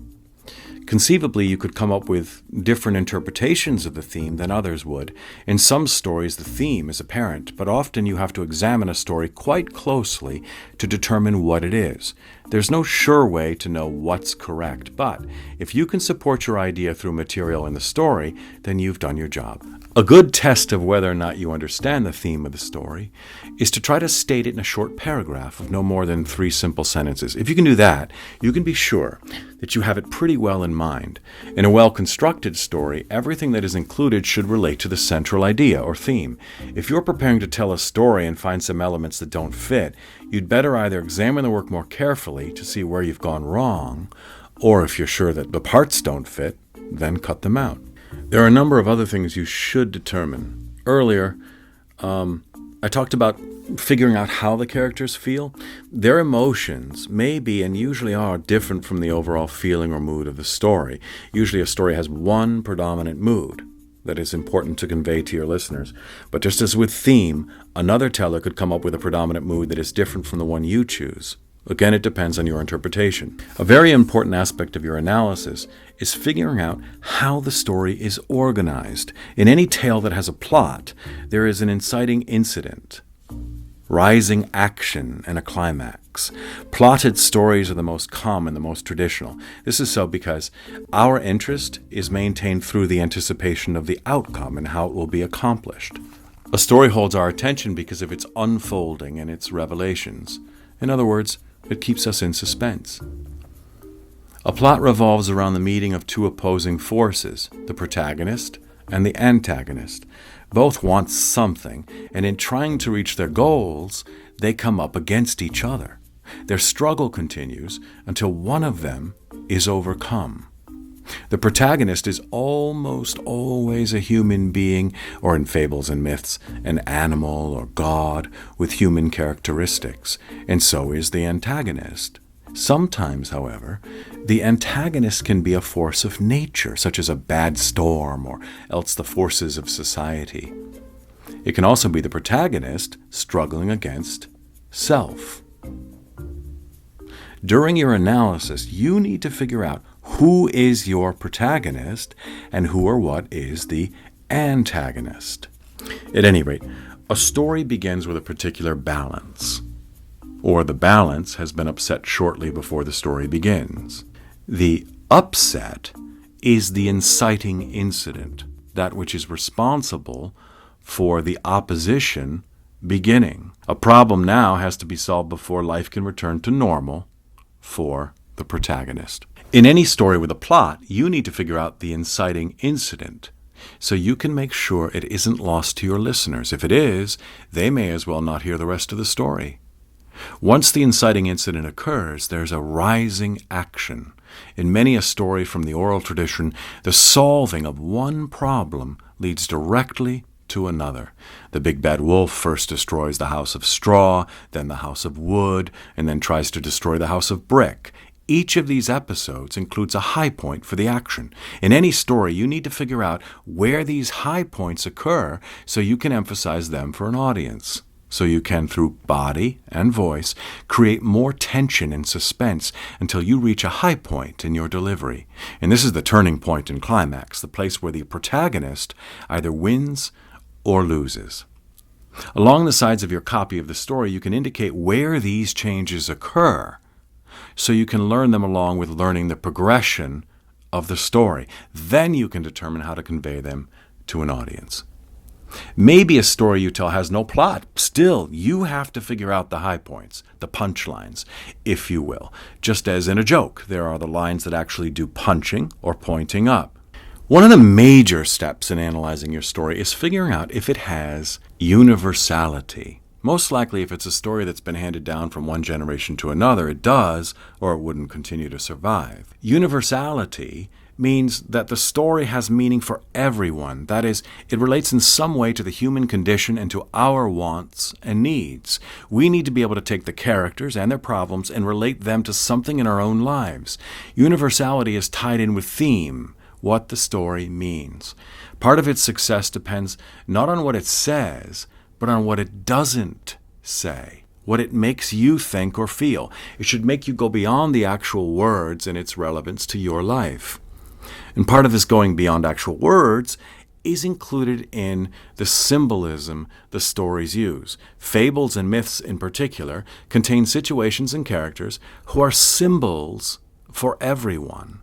Conceivably, you could come up with different interpretations of the theme than others would. In some stories, the theme is apparent, but often you have to examine a story quite closely to determine what it is. There's no sure way to know what's correct, but if you can support your idea through material in the story, then you've done your job. A good test of whether or not you understand the theme of the story is to try to state it in a short paragraph of no more than 3 simple sentences. If you can do that, you can be sure that you have it pretty well in mind. In a well-constructed story, everything that is included should relate to the central idea or theme. If you're preparing to tell a story and find some elements that don't fit, you'd better either examine the work more carefully to see where you've gone wrong, or if you're sure that the parts don't fit, then cut them out. There are a number of other things you should determine. Earlier, I talked about figuring out how the characters feel. Their emotions may be and usually are different from the overall feeling or mood of the story. Usually a story has one predominant mood that is important to convey to your listeners. But just as with theme, another teller could come up with a predominant mood that is different from the one you choose. Again, it depends on your interpretation. A very important aspect of your analysis is figuring out how the story is organized. In any tale that has a plot, there is an inciting incident, rising action, and a climax. Plotted stories are the most common, the most traditional. This is so because our interest is maintained through the anticipation of the outcome and how it will be accomplished. A story holds our attention because of its unfolding and its revelations. In other words, it keeps us in suspense. A plot revolves around the meeting of two opposing forces, the protagonist and the antagonist. Both want something, and in trying to reach their goals, they come up against each other. Their struggle continues until one of them is overcome. The protagonist is almost always a human being, or in fables and myths, an animal or god with human characteristics, and so is the antagonist. Sometimes, however, the antagonist can be a force of nature, such as a bad storm or else the forces of society. It can also be the protagonist struggling against self. During your analysis, you need to figure out who is your protagonist and who or what is the antagonist. At any rate, a story begins with a particular balance, or the balance has been upset shortly before the story begins. The upset is the inciting incident, that which is responsible for the opposition beginning. A problem now has to be solved before life can return to normal for the protagonist. In any story with a plot, you need to figure out the inciting incident so you can make sure it isn't lost to your listeners. If it is, they may as well not hear the rest of the story. Once the inciting incident occurs, there's a rising action. In many a story from the oral tradition, the solving of one problem leads directly to another. The big bad wolf first destroys the house of straw, then the house of wood, and then tries to destroy the house of brick. Each of these episodes includes a high point for the action. In any story, you need to figure out where these high points occur so you can emphasize them for an audience. So you can, through body and voice, create more tension and suspense until you reach a high point in your delivery. And this is the turning point and climax, the place where the protagonist either wins or loses. Along the sides of your copy of the story, you can indicate where these changes occur, so you can learn them along with learning the progression of the story. Then you can determine how to convey them to an audience. Maybe a story you tell has no plot. Still, you have to figure out the high points, the punchlines, if you will. Just as in a joke, there are the lines that actually do punching or pointing up. One of the major steps in analyzing your story is figuring out if it has universality. Most likely, if it's a story that's been handed down from one generation to another, it does, or it wouldn't continue to survive. Universality means that the story has meaning for everyone. That is, it relates in some way to the human condition and to our wants and needs. We need to be able to take the characters and their problems and relate them to something in our own lives. Universality is tied in with theme, what the story means. Part of its success depends not on what it says, but on what it doesn't say, what it makes you think or feel. It should make you go beyond the actual words and its relevance to your life. And part of this going beyond actual words is included in the symbolism the stories use. Fables and myths in particular contain situations and characters who are symbols for everyone.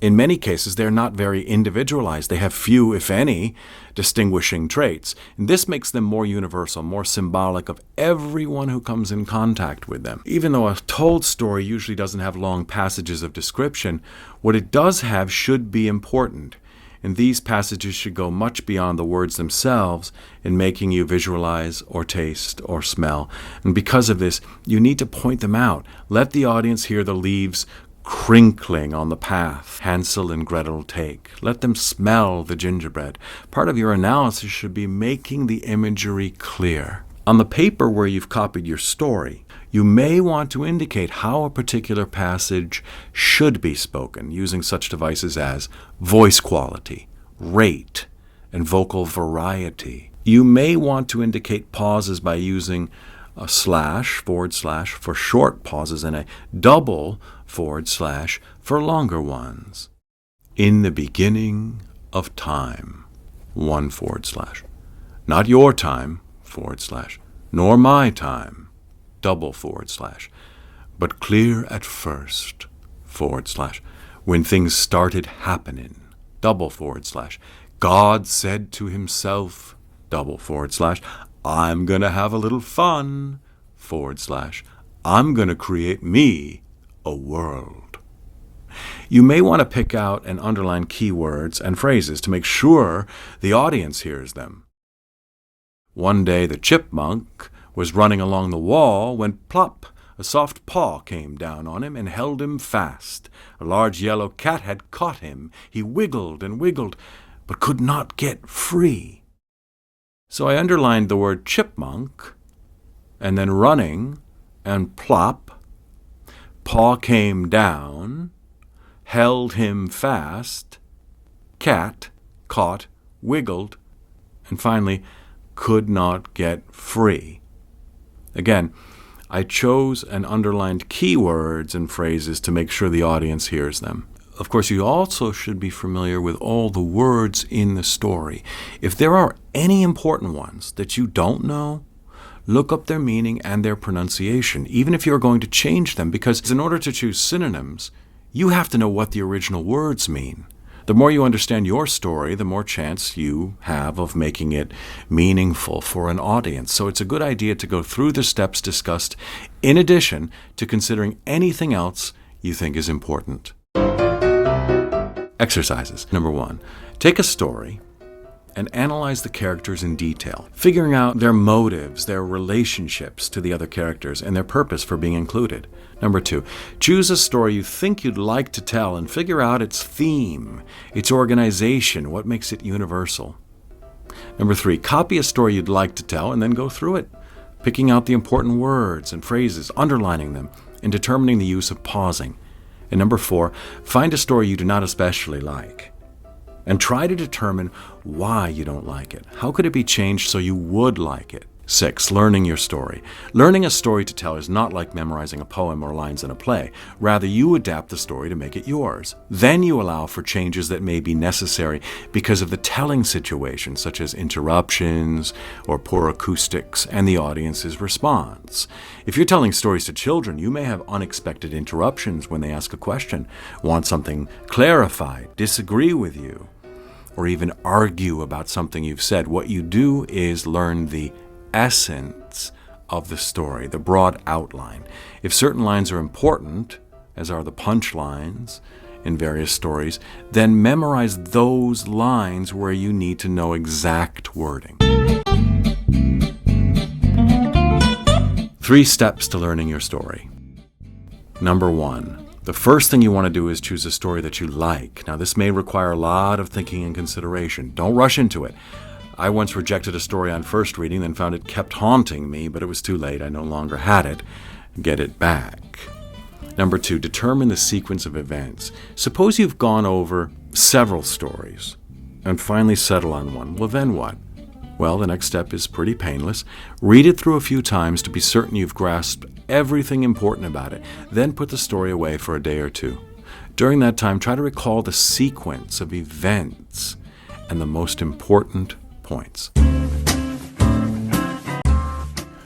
In many cases, they're not very individualized. They have few, if any, distinguishing traits. And this makes them more universal, more symbolic of everyone who comes in contact with them. Even though a told story usually doesn't have long passages of description, what it does have should be important. And these passages should go much beyond the words themselves in making you visualize or taste or smell. And because of this, you need to point them out. Let the audience hear the leaves crinkling on the path Hansel and Gretel take. Let them smell the gingerbread. Part of your analysis should be making the imagery clear. On the paper where you've copied your story, you may want to indicate how a particular passage should be spoken, using such devices as voice quality, rate, and vocal variety. You may want to indicate pauses by using a / for short pauses and a double / for longer ones. In the beginning of time, / not your time, / nor my time, double / but clear at first, / when things started happening, double / God said to himself, double / I'm going to have a little fun, / I'm going to create me a world. You may want to pick out and underline keywords and phrases to make sure the audience hears them. One day the chipmunk was running along the wall when plop, a soft paw came down on him and held him fast. A large yellow cat had caught him. He wiggled and wiggled, but could not get free. So I underlined the word chipmunk, and then running, and plop, paw came down, held him fast, cat, caught, wiggled, and finally could not get free. Again, I chose and underlined keywords and phrases to make sure the audience hears them. Of course, you also should be familiar with all the words in the story. If there are any important ones that you don't know, look up their meaning and their pronunciation, even if you're going to change them, because in order to choose synonyms, you have to know what the original words mean. The more you understand your story, the more chance you have of making it meaningful for an audience. So it's a good idea to go through the steps discussed in addition to considering anything else you think is important. Exercises. Number 1, take a story and analyze the characters in detail, figuring out their motives, their relationships to the other characters, and their purpose for being included. Number 2, choose a story you think you'd like to tell and figure out its theme, its organization, what makes it universal. Number 3, copy a story you'd like to tell and then go through it, picking out the important words and phrases, underlining them, and determining the use of pausing. And number 4, find a story you do not especially like and try to determine why you don't like it. How could it be changed so you would like it? 6, learning your story. Learning a story to tell is not like memorizing a poem or lines in a play. Rather, you adapt the story to make it yours. Then you allow for changes that may be necessary because of the telling situation, such as interruptions or poor acoustics and the audience's response. If you're telling stories to children, you may have unexpected interruptions when they ask a question, want something clarified, disagree with you, or even argue about something you've said. What you do is learn the essence of the story, the broad outline. If certain lines are important, as are the punchlines in various stories, then memorize those lines where you need to know exact wording. 3 steps to learning your story. Number 1, the first thing you want to do is choose a story that you like. Now, this may require a lot of thinking and consideration. Don't rush into it. I once rejected a story on first reading, then found it kept haunting me, but it was too late. I no longer had it. Get it back. Number 2, determine the sequence of events. Suppose you've gone over several stories and finally settle on one. Well, then what? Well, the next step is pretty painless. Read it through a few times to be certain you've grasped everything important about it. Then put the story away for a day or 2. During that time, try to recall the sequence of events and the most important points.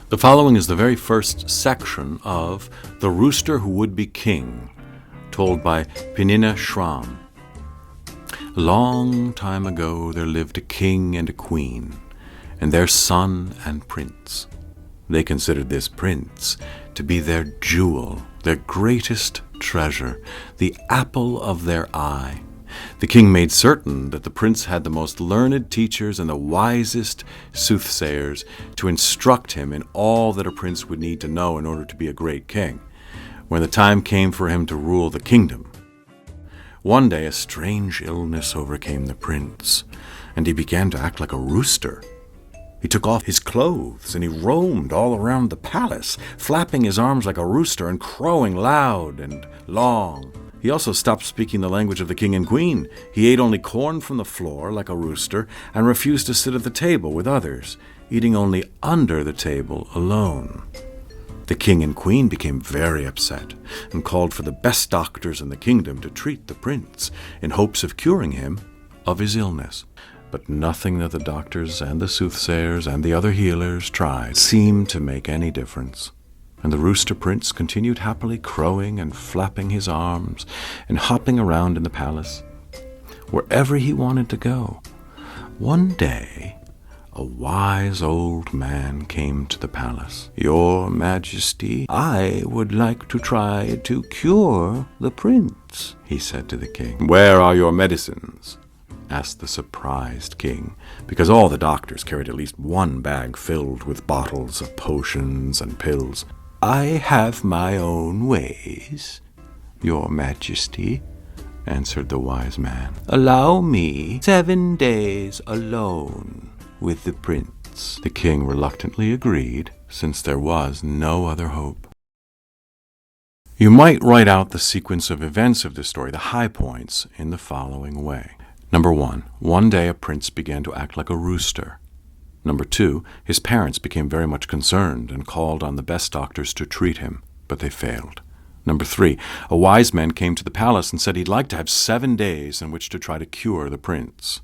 The following is the very first section of The Rooster Who Would Be King, told by Peninnah Schramm. A long time ago there lived a king and a queen, and their son and prince. They considered this prince to be their jewel, their greatest treasure, the apple of their eye. The king made certain that the prince had the most learned teachers and the wisest soothsayers to instruct him in all that a prince would need to know in order to be a great king, when the time came for him to rule the kingdom. One day a strange illness overcame the prince, and he began to act like a rooster. He took off his clothes and he roamed all around the palace, flapping his arms like a rooster and crowing loud and long. He also stopped speaking the language of the king and queen. He ate only corn from the floor like a rooster and refused to sit at the table with others, eating only under the table alone. The king and queen became very upset and called for the best doctors in the kingdom to treat the prince in hopes of curing him of his illness. But nothing that the doctors and the soothsayers and the other healers tried seemed to make any difference. And the rooster prince continued happily crowing and flapping his arms and hopping around in the palace, wherever he wanted to go. One day, a wise old man came to the palace. "Your Majesty, I would like to try to cure the prince," he said to the king. "Where are your medicines?" asked the surprised king, because all the doctors carried at least one bag filled with bottles of potions and pills. "I have my own ways, Your Majesty," answered the wise man. "Allow me 7 days alone with the prince." The king reluctantly agreed, since there was no other hope. You might write out the sequence of events of the story, the high points, in the following way. Number 1, one day a prince began to act like a rooster. Number 2, his parents became very much concerned and called on the best doctors to treat him, but they failed. Number 3, a wise man came to the palace and said he'd like to have 7 days in which to try to cure the prince.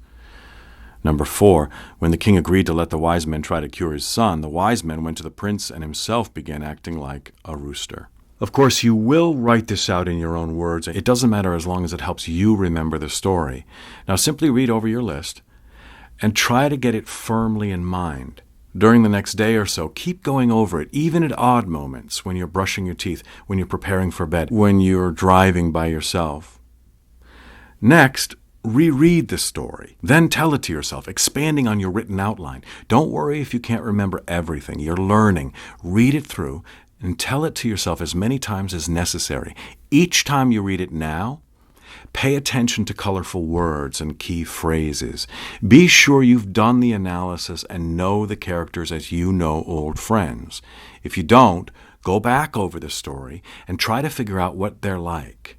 Number 4, when the king agreed to let the wise men try to cure his son, the wise men went to the prince and himself began acting like a rooster. Of course, you will write this out in your own words. It doesn't matter as long as it helps you remember the story. Now simply read over your list and try to get it firmly in mind. During the next day or so, keep going over it, even at odd moments, when you're brushing your teeth, when you're preparing for bed, when you're driving by yourself. Next, reread the story. Then tell it to yourself, expanding on your written outline. Don't worry if you can't remember everything. You're learning. Read it through and tell it to yourself as many times as necessary. Each time you read it now, Pay attention to colorful words and key phrases. Be sure you've done the analysis and know the characters as you know old friends. If you don't, go back over the story and try to figure out what they're like.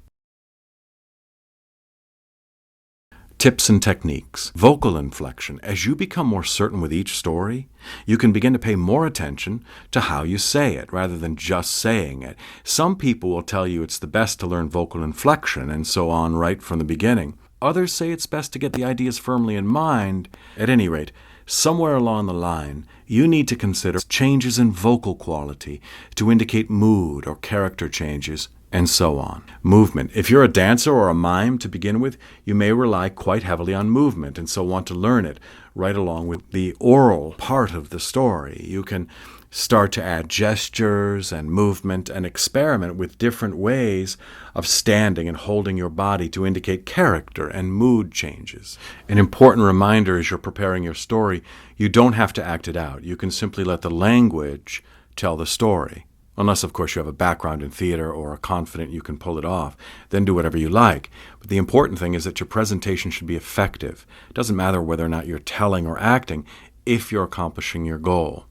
Tips and techniques. Vocal inflection. As you become more certain with each story, you can begin to pay more attention to how you say it rather than just saying it. Some people will tell you it's the best to learn vocal inflection and so on right from the beginning. Others say it's best to get the ideas firmly in mind. At any rate, somewhere along the line, you need to consider changes in vocal quality to indicate mood or character changes, and so on. Movement. If you're a dancer or a mime to begin with, you may rely quite heavily on movement and so want to learn it right along with the oral part of the story. You can start to add gestures and movement and experiment with different ways of standing and holding your body to indicate character and mood changes. An important reminder as you're preparing your story, you don't have to act it out. You can simply let the language tell the story. Unless, of course, you have a background in theater or are confident you can pull it off, then do whatever you like. But the important thing is that your presentation should be effective. It doesn't matter whether or not you're telling or acting if you're accomplishing your goal.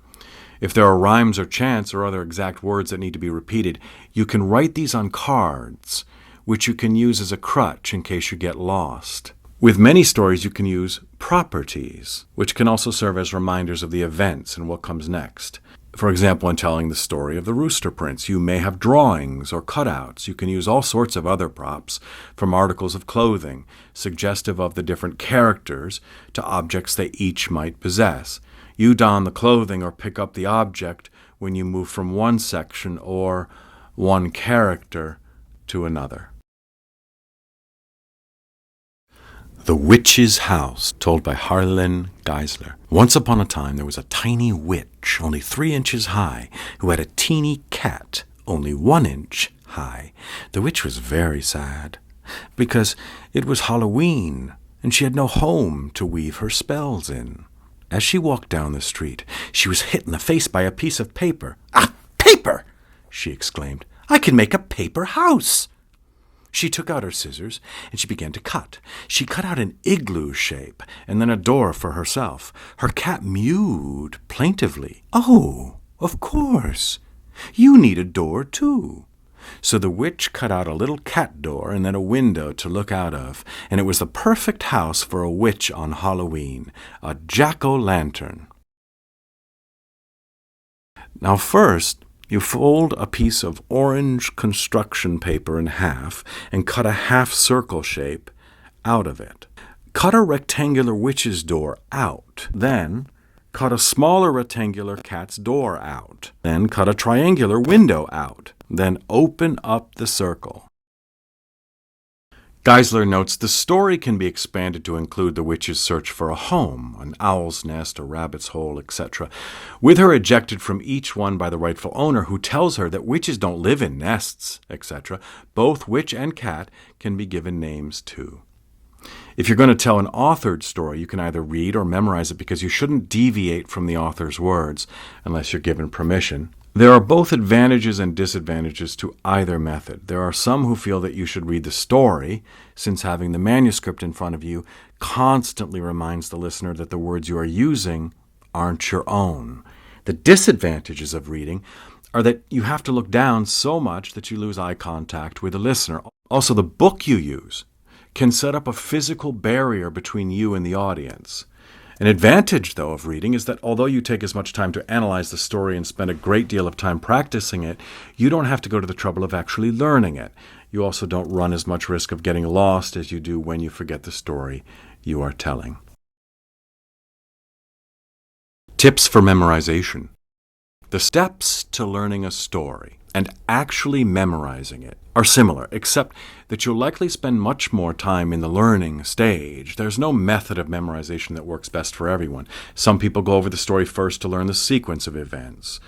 If there are rhymes or chants or other exact words that need to be repeated, you can write these on cards, which you can use as a crutch in case you get lost. With many stories, you can use properties, which can also serve as reminders of the events and what comes next. For example, in telling the story of the Rooster Prince, you may have drawings or cutouts. You can use all sorts of other props, from articles of clothing, suggestive of the different characters, to objects they each might possess. You don the clothing or pick up the object when you move from one section or one character to another. The Witch's House, told by Harlan Geisler. Once upon a time there was a tiny witch, only 3 inches high, who had a teeny cat, only 1 inch high. The witch was very sad, because it was Halloween, and she had no home to weave her spells in. As she walked down the street, she was hit in the face by a piece of paper. "Ah, paper!" she exclaimed. "I can make a paper house!" She took out her scissors, and she began to cut. She cut out an igloo shape, and then a door for herself. Her cat mewed plaintively. "Oh, of course. You need a door, too." So the witch cut out a little cat door and then a window to look out of, and it was the perfect house for a witch on Halloween, a jack-o'-lantern. Now first, you fold a piece of orange construction paper in half and cut a half-circle shape out of it. Cut a rectangular witch's door out. Then cut a smaller rectangular cat's door out. Then cut a triangular window out. Then open up the circle. Geisler notes the story can be expanded to include the witch's search for a home, an owl's nest, a rabbit's hole, etc., with her ejected from each one by the rightful owner, who tells her that witches don't live in nests, etc. Both witch and cat can be given names too. If you're going to tell an authored story, you can either read or memorize it, because you shouldn't deviate from the author's words unless you're given permission. There are both advantages and disadvantages to either method. There are some who feel that you should read the story, since having the manuscript in front of you constantly reminds the listener that the words you are using aren't your own. The disadvantages of reading are that you have to look down so much that you lose eye contact with the listener. Also, the book you use can set up a physical barrier between you and the audience. An advantage, though, of reading is that although you take as much time to analyze the story and spend a great deal of time practicing it, you don't have to go to the trouble of actually learning it. You also don't run as much risk of getting lost as you do when you forget the story you are telling. Tips for memorization. The steps to learning a story and actually memorizing it are similar, except that you'll likely spend much more time in the learning stage. There's no method of memorization that works best for everyone. Some people go over the story first to learn the sequence of events,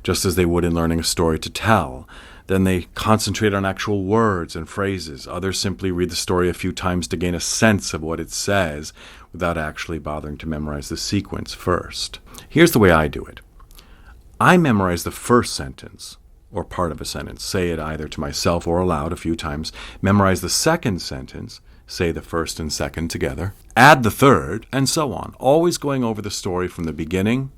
just as they would in learning a story to tell. Then they concentrate on actual words and phrases. Others simply read the story a few times to gain a sense of what it says without actually bothering to memorize the sequence first. Here's the way I do it. I memorize the first sentence, or part of a sentence. Say it either to myself or aloud a few times. Memorize the second sentence. Say the first and second together. Add the third, and so on. Always going over the story from the beginning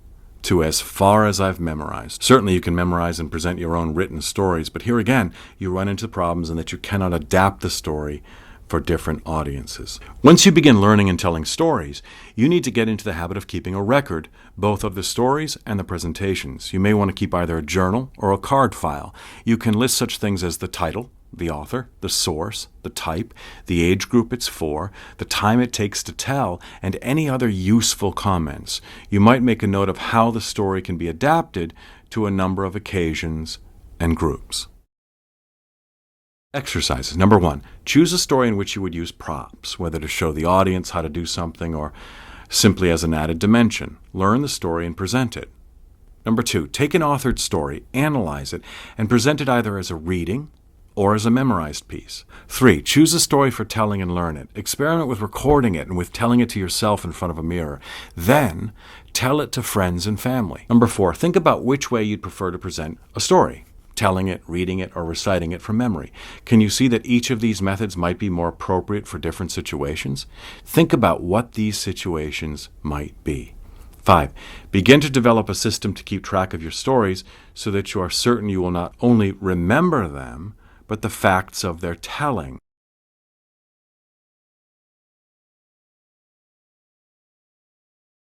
to as far as I've memorized. Certainly you can memorize and present your own written stories, but here again, you run into problems in that you cannot adapt the story for different audiences. Once you begin learning and telling stories, you need to get into the habit of keeping a record, both of the stories and the presentations. You may want to keep either a journal or a card file. You can list such things as the title, the author, the source, the type, the age group it's for, the time it takes to tell, and any other useful comments. You might make a note of how the story can be adapted to a number of occasions and groups. Exercises. Number 1, choose a story in which you would use props, whether to show the audience how to do something or simply as an added dimension. Learn the story and present it. Number 2, take an authored story, analyze it, and present it either as a reading or as a memorized piece. 3, choose a story for telling and learn it. Experiment with recording it and with telling it to yourself in front of a mirror. Then, tell it to friends and family. Number 4, think about which way you'd prefer to present a story. Telling it, reading it, or reciting it from memory. Can you see that each of these methods might be more appropriate for different situations? Think about what these situations might be. 5, begin to develop a system to keep track of your stories so that you are certain you will not only remember them, but the facts of their telling.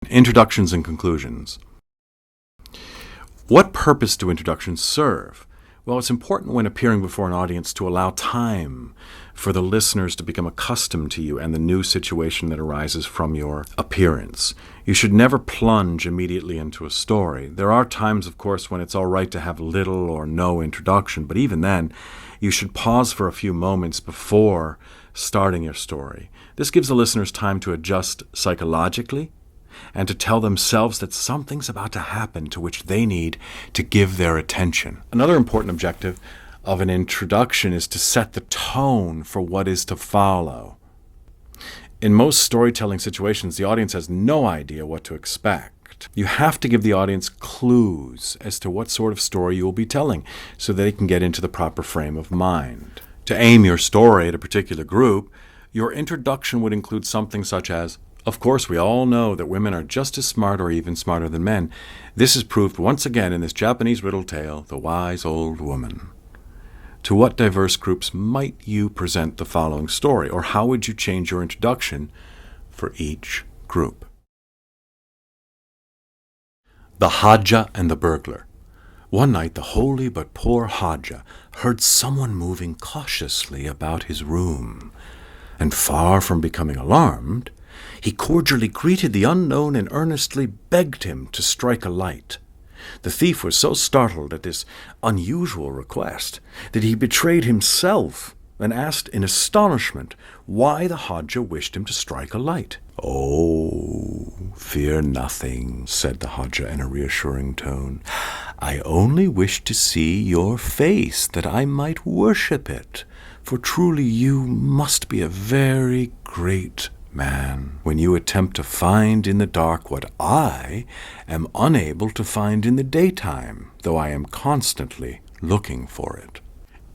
Introductions and conclusions. What purpose do introductions serve? Well, it's important when appearing before an audience to allow time for the listeners to become accustomed to you and the new situation that arises from your appearance. You should never plunge immediately into a story. There are times, of course, when it's all right to have little or no introduction, but even then, you should pause for a few moments before starting your story. This gives the listeners time to adjust psychologically and to tell themselves that something's about to happen to which they need to give their attention. Another important objective of an introduction is to set the tone for what is to follow. In most storytelling situations, the audience has no idea what to expect. You have to give the audience clues as to what sort of story you will be telling so they can get into the proper frame of mind. To aim your story at a particular group, your introduction would include something such as, of course, we all know that women are just as smart or even smarter than men. This is proved once again in this Japanese riddle tale, The Wise Old Woman. To what diverse groups might you present the following story, or how would you change your introduction for each group? The Hadja and the Burglar. One night the holy but poor Hadja heard someone moving cautiously about his room, and far from becoming alarmed, he cordially greeted the unknown and earnestly begged him to strike a light. The thief was so startled at this unusual request that he betrayed himself and asked in astonishment why the Hadja wished him to strike a light. "Oh, fear nothing," said the Hadja in a reassuring tone. "I only wish to see your face that I might worship it, for truly you must be a very great man when you attempt to find in the dark what I am unable to find in the daytime, though I am constantly looking for it."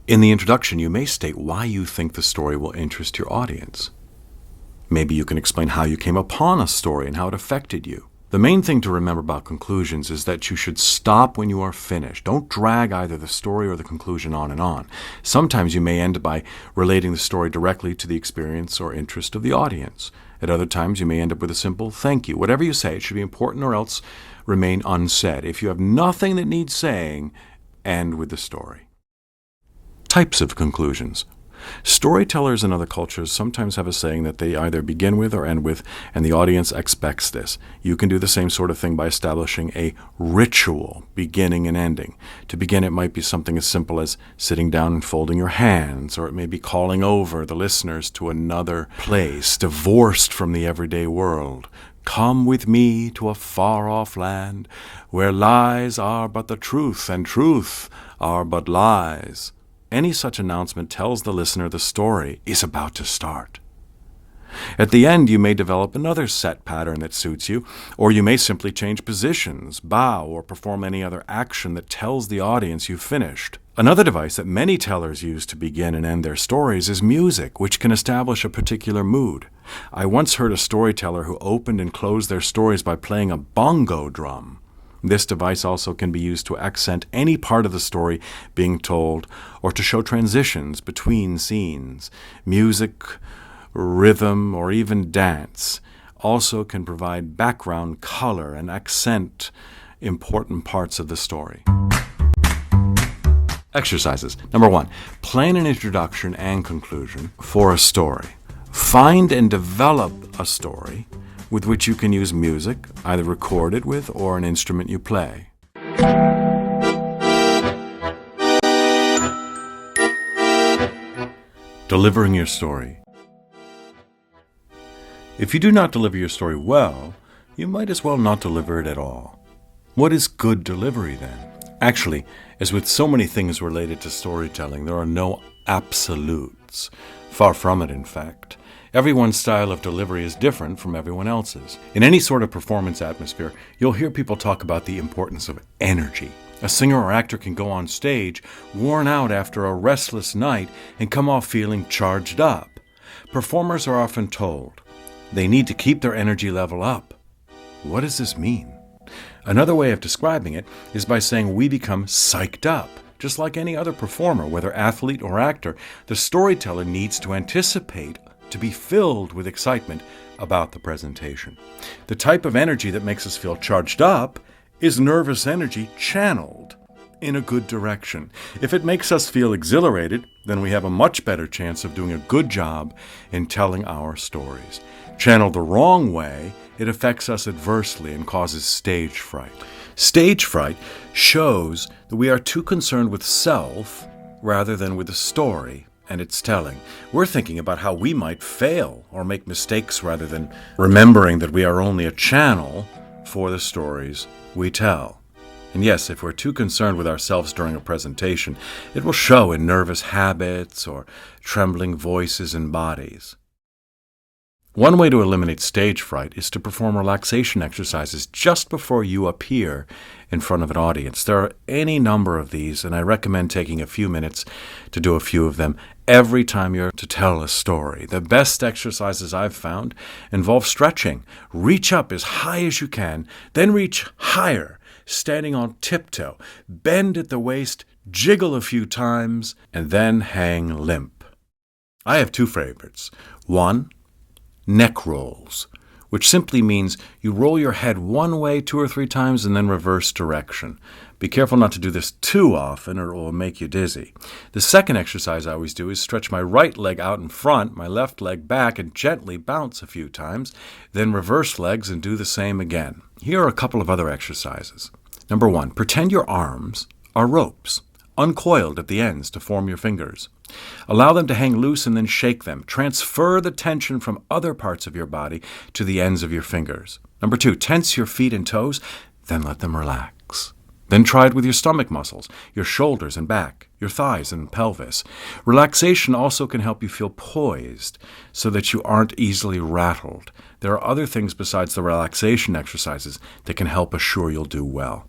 In the introduction, you may state why you think the story will interest your audience. Maybe you can explain how you came upon a story and how it affected you. The main thing to remember about conclusions is that you should stop when you are finished. Don't drag either the story or the conclusion on and on. Sometimes you may end by relating the story directly to the experience or interest of the audience. At other times, you may end up with a simple thank you. Whatever you say, it should be important or else remain unsaid. If you have nothing that needs saying, end with the story. Types of conclusions. Storytellers in other cultures sometimes have a saying that they either begin with or end with, and the audience expects this. You can do the same sort of thing by establishing a ritual, beginning and ending. To begin, it might be something as simple as sitting down and folding your hands, or it may be calling over the listeners to another place, divorced from the everyday world. "Come with me to a far-off land, where lies are but the truth, and truth are but lies." Any such announcement tells the listener the story is about to start. At the end, you may develop another set pattern that suits you, or you may simply change positions, bow, or perform any other action that tells the audience you've finished. Another device that many tellers use to begin and end their stories is music, which can establish a particular mood. I once heard a storyteller who opened and closed their stories by playing a bongo drum. This device also can be used to accent any part of the story being told or to show transitions between scenes. Music, rhythm, or even dance also can provide background color and accent important parts of the story. Exercises. Number 1, plan an introduction and conclusion for a story. Find and develop a story with which you can use music, either recorded with or an instrument you play. Delivering your story. If you do not deliver your story well, you might as well not deliver it at all. What is good delivery then? Actually, as with so many things related to storytelling, there are no absolutes. Far from it, in fact. Everyone's style of delivery is different from everyone else's. In any sort of performance atmosphere, you'll hear people talk about the importance of energy. A singer or actor can go on stage, worn out after a restless night, and come off feeling charged up. Performers are often told they need to keep their energy level up. What does this mean? Another way of describing it is by saying we become psyched up. Just like any other performer, whether athlete or actor, the storyteller needs to anticipate to be filled with excitement about the presentation. The type of energy that makes us feel charged up is nervous energy channeled in a good direction. If it makes us feel exhilarated, then we have a much better chance of doing a good job in telling our stories. Channeled the wrong way, it affects us adversely and causes stage fright. Stage fright shows that we are too concerned with self rather than with the story and its telling. We're thinking about how we might fail or make mistakes rather than remembering that we are only a channel for the stories we tell. And yes, if we're too concerned with ourselves during a presentation, it will show in nervous habits or trembling voices and bodies. One way to eliminate stage fright is to perform relaxation exercises just before you appear in front of an audience. There are any number of these, and I recommend taking a few minutes to do a few of them every time you're to tell a story. The best exercises I've found involve stretching. Reach up as high as you can, then reach higher, standing on tiptoe. Bend at the waist, jiggle a few times, and then hang limp. I have two favorites. One, neck rolls, which simply means you roll your head one way 2 or 3 times and then reverse direction. Be careful not to do this too often or it will make you dizzy. The second exercise I always do is stretch my right leg out in front, my left leg back, and gently bounce a few times, then reverse legs and do the same again. Here are a couple of other exercises. Number 1, pretend your arms are ropes, uncoiled at the ends to form your fingers. Allow them to hang loose and then shake them. Transfer the tension from other parts of your body to the ends of your fingers. Number 2, tense your feet and toes, then let them relax. Then try it with your stomach muscles, your shoulders and back, your thighs and pelvis. Relaxation also can help you feel poised so that you aren't easily rattled. There are other things besides the relaxation exercises that can help assure you'll do well.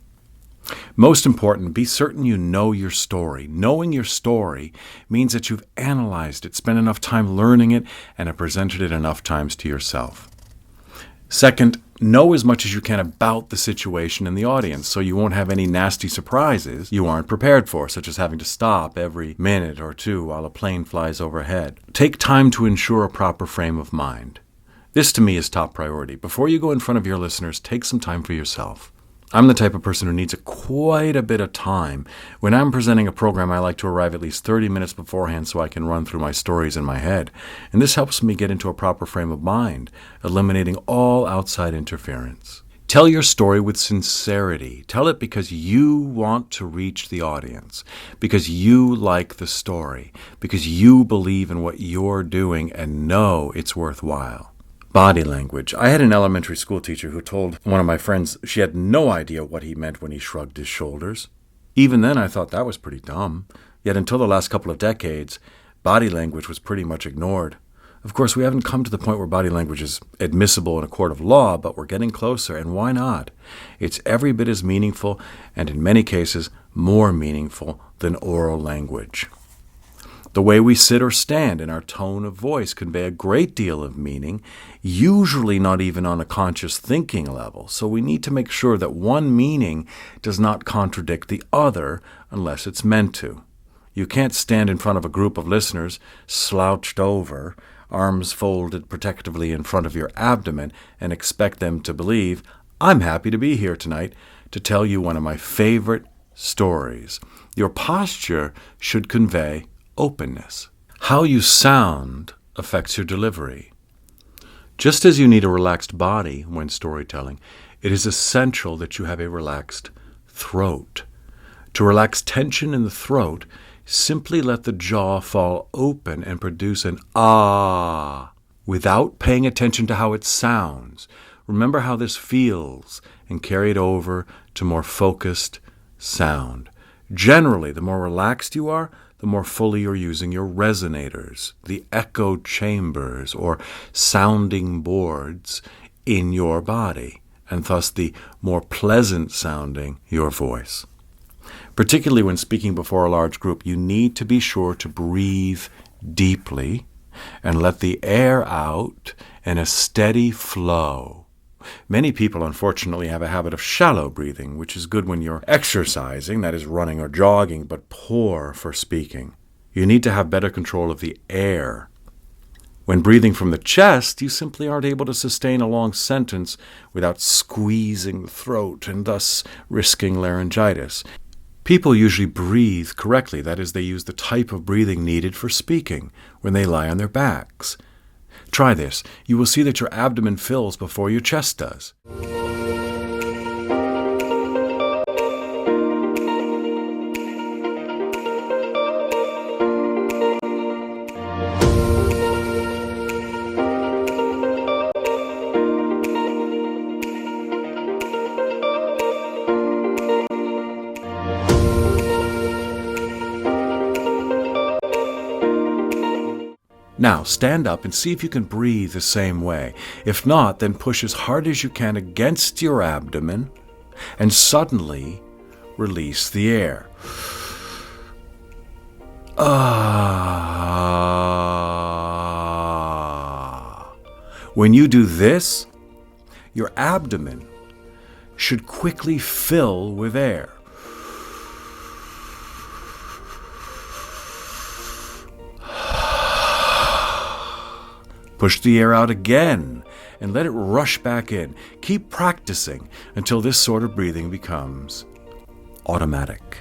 Most important, be certain you know your story. Knowing your story means that you've analyzed it, spent enough time learning it, and have presented it enough times to yourself. Second, know as much as you can about the situation in the audience so you won't have any nasty surprises you aren't prepared for, such as having to stop every minute or two while a plane flies overhead. Take time to ensure a proper frame of mind. This to me is top priority. Before you go in front of your listeners, take some time for yourself. I'm the type of person who needs quite a bit of time. When I'm presenting a program, I like to arrive at least 30 minutes beforehand so I can run through my stories in my head. And this helps me get into a proper frame of mind, eliminating all outside interference. Tell your story with sincerity. Tell it because you want to reach the audience, because you like the story, because you believe in what you're doing and know it's worthwhile. Body language. I had an elementary school teacher who told one of my friends she had no idea what he meant when he shrugged his shoulders. Even then, I thought that was pretty dumb. Yet until the last couple of decades, body language was pretty much ignored. Of course, we haven't come to the point where body language is admissible in a court of law, but we're getting closer, and why not? It's every bit as meaningful, and in many cases, more meaningful than oral language. The way we sit or stand and our tone of voice convey a great deal of meaning, usually not even on a conscious thinking level. So we need to make sure that one meaning does not contradict the other unless it's meant to. You can't stand in front of a group of listeners, slouched over, arms folded protectively in front of your abdomen, and expect them to believe, I'm happy to be here tonight to tell you one of my favorite stories. Your posture should convey openness. How you sound affects your delivery. Just as you need a relaxed body when storytelling, it is essential that you have a relaxed throat. To relax tension in the throat, simply let the jaw fall open and produce an ah without paying attention to how it sounds. Remember how this feels and carry it over to more focused sound. Generally, the more relaxed you are, the more fully you're using your resonators, the echo chambers or sounding boards in your body, and thus the more pleasant sounding your voice. Particularly when speaking before a large group, you need to be sure to breathe deeply and let the air out in a steady flow. Many people, unfortunately, have a habit of shallow breathing, which is good when you're exercising, that is running or jogging, but poor for speaking. You need to have better control of the air. When breathing from the chest, you simply aren't able to sustain a long sentence without squeezing the throat and thus risking laryngitis. People usually breathe correctly, that is, they use the type of breathing needed for speaking when they lie on their backs. Try this. You will see that your abdomen fills before your chest does. Now, stand up and see if you can breathe the same way. If not, then push as hard as you can against your abdomen and suddenly release the air. When you do this, your abdomen should quickly fill with air. Push the air out again and let it rush back in. Keep practicing until this sort of breathing becomes automatic.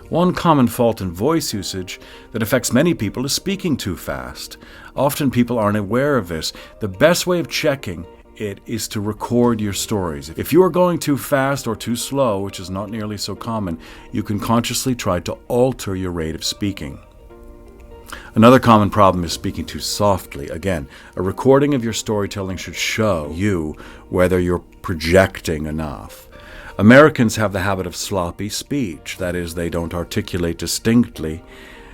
One common fault in voice usage that affects many people is speaking too fast. Often people aren't aware of this. The best way of checking it is to record your stories. If you are going too fast or too slow, which is not nearly so common, you can consciously try to alter your rate of speaking. Another common problem is speaking too softly. Again, a recording of your storytelling should show you whether you're projecting enough. Americans have the habit of sloppy speech. That is, they don't articulate distinctly.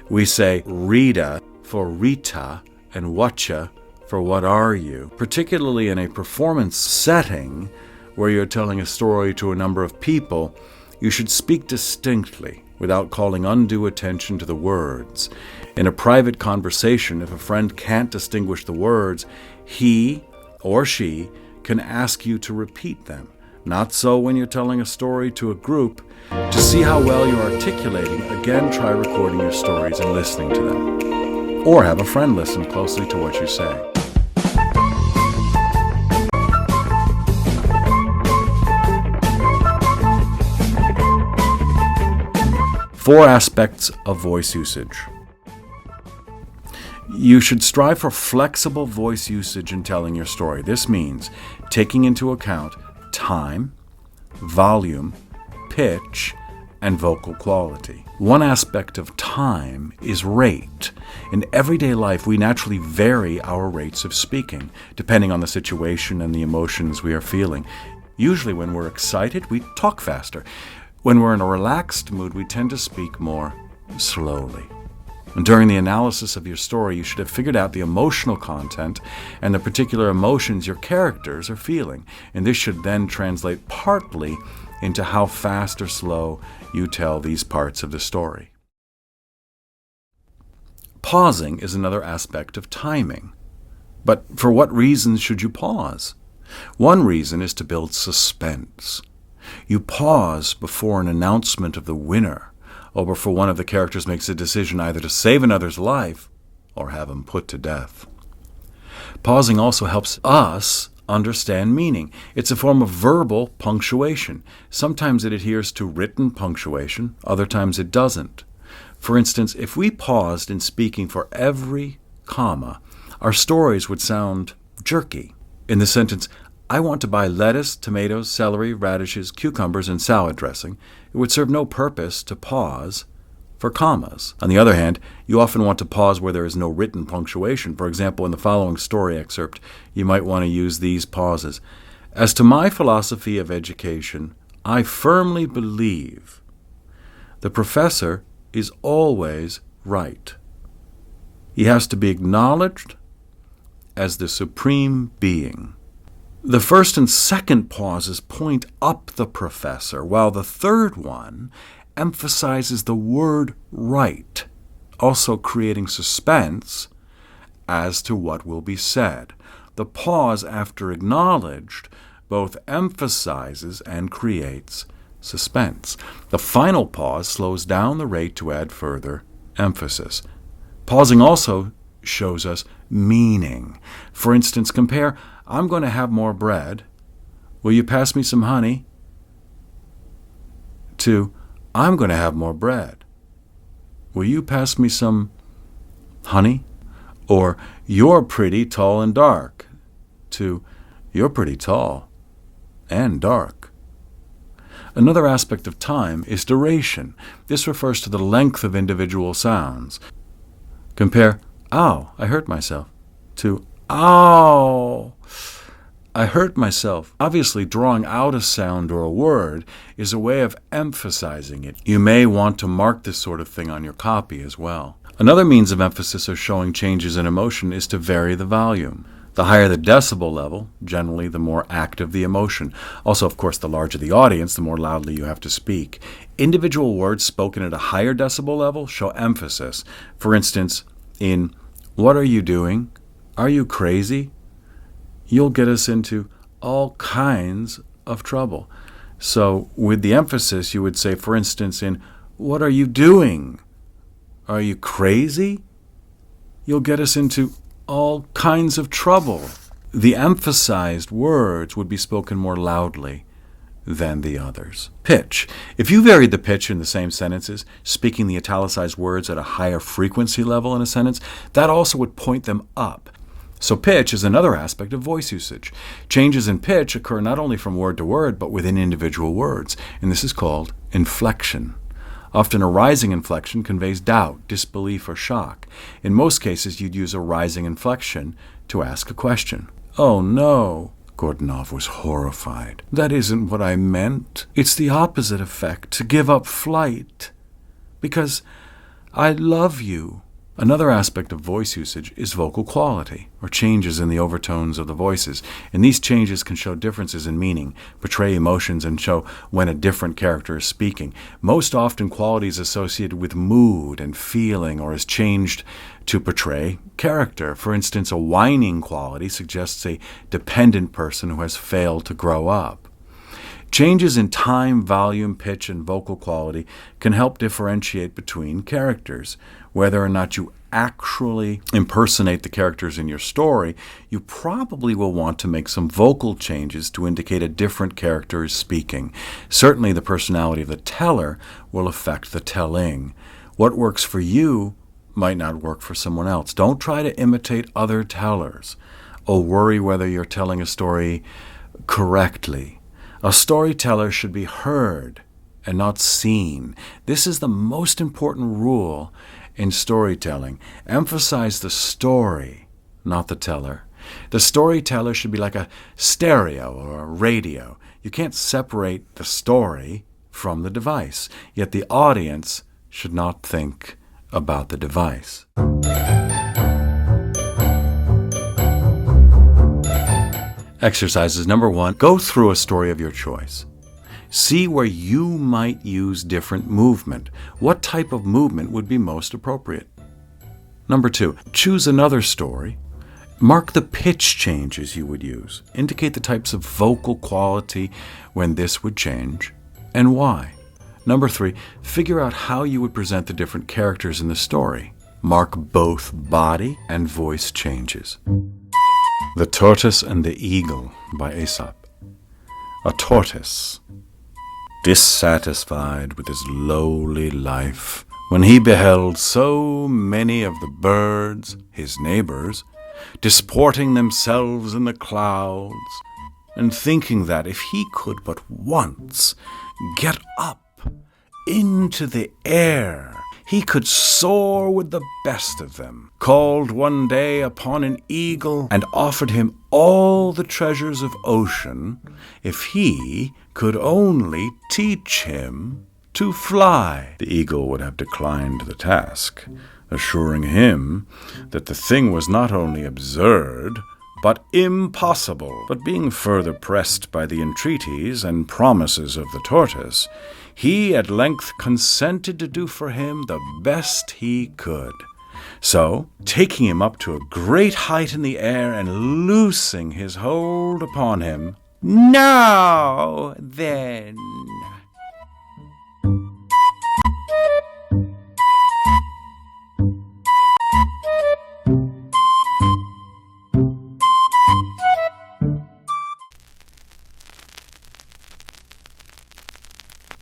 We say Rita for Rita and whatcha for what are you. Particularly in a performance setting where you're telling a story to a number of people, you should speak distinctly without calling undue attention to the words. In a private conversation, if a friend can't distinguish the words, he or she can ask you to repeat them. Not so when you're telling a story to a group. To see how well you're articulating, again try recording your stories and listening to them. Or have a friend listen closely to what you say. Four aspects of voice usage. You should strive for flexible voice usage in telling your story. This means taking into account time, volume, pitch, and vocal quality. One aspect of time is rate. In everyday life, we naturally vary our rates of speaking, depending on the situation and the emotions we are feeling. Usually when we're excited, we talk faster. When we're in a relaxed mood, we tend to speak more slowly. And during the analysis of your story, you should have figured out the emotional content and the particular emotions your characters are feeling. And this should then translate partly into how fast or slow you tell these parts of the story. Pausing is another aspect of timing. But for what reasons should you pause? One reason is to build suspense. You pause before an announcement of the winner, or before one of the characters makes a decision either to save another's life or have him put to death. Pausing also helps us understand meaning. It's a form of verbal punctuation. Sometimes it adheres to written punctuation, other times it doesn't. For instance, if we paused in speaking for every comma, our stories would sound jerky. In the sentence, I want to buy lettuce, tomatoes, celery, radishes, cucumbers, and salad dressing, it would serve no purpose to pause for commas. On the other hand, you often want to pause where there is no written punctuation. For example, in the following story excerpt, you might want to use these pauses. As to my philosophy of education, I firmly believe the professor is always right. He has to be acknowledged as the supreme being. The first and second pauses point up the professor, while the third one emphasizes the word right, also creating suspense as to what will be said. The pause after acknowledged both emphasizes and creates suspense. The final pause slows down the rate to add further emphasis. Pausing also shows us meaning. For instance, compare, I'm going to have more bread. Will you pass me some honey? To, I'm going to have more bread. Will you pass me some honey? Or, you're pretty tall and dark. To, you're pretty tall and dark. Another aspect of time is duration. This refers to the length of individual sounds. Compare, ow, I hurt myself, to, ow, I hurt myself. Obviously, drawing out a sound or a word is a way of emphasizing it. You may want to mark this sort of thing on your copy as well. Another means of emphasis or showing changes in emotion is to vary the volume. The higher the decibel level, generally the more active the emotion. Also, of course, the larger the audience, the more loudly you have to speak. Individual words spoken at a higher decibel level show emphasis. For instance, in what are you doing? Are you crazy? You'll get us into all kinds of trouble. So with the emphasis, you would say, for instance, in what are you doing? Are you crazy? You'll get us into all kinds of trouble. The emphasized words would be spoken more loudly than the others. Pitch. If you varied the pitch in the same sentences, speaking the italicized words at a higher frequency level in a sentence, that also would point them up. So pitch is another aspect of voice usage. Changes in pitch occur not only from word to word, but within individual words, and this is called inflection. Often a rising inflection conveys doubt, disbelief, or shock. In most cases, you'd use a rising inflection to ask a question. Oh no, Gordonov was horrified. That isn't what I meant. It's the opposite effect, to give up flight. Because I love you. Another aspect of voice usage is vocal quality, or changes in the overtones of the voices. And these changes can show differences in meaning, portray emotions, and show when a different character is speaking. Most often, quality is associated with mood and feeling, or is changed to portray character. For instance, a whining quality suggests a dependent person who has failed to grow up. Changes in time, volume, pitch, and vocal quality can help differentiate between characters. Whether or not you actually impersonate the characters in your story, you probably will want to make some vocal changes to indicate a different character is speaking. Certainly the personality of the teller will affect the telling. What works for you might not work for someone else. Don't try to imitate other tellers, or worry whether you're telling a story correctly. A storyteller should be heard and not seen. This is the most important rule in storytelling. Emphasize the story, not the teller. The storyteller should be like a stereo or a radio. You can't separate the story from the device, yet the audience should not think about the device. Exercises number 1. Go through a story of your choice. See where you might use different movement. What type of movement would be most appropriate? Number 2, choose another story. Mark the pitch changes you would use. Indicate the types of vocal quality when this would change and why. Number 3, figure out how you would present the different characters in the story. Mark both body and voice changes. The Tortoise and the Eagle by Aesop. A tortoise, dissatisfied with his lowly life, when he beheld so many of the birds, his neighbors, disporting themselves in the clouds, and thinking that if he could but once get up into the air, he could soar with the best of them, called one day upon an eagle and offered him all the treasures of ocean if he could only teach him to fly. The eagle would have declined the task, assuring him that the thing was not only absurd, but impossible. But being further pressed by the entreaties and promises of the tortoise, he at length consented to do for him the best he could. So, taking him up to a great height in the air and loosing his hold upon him, "Now, then,"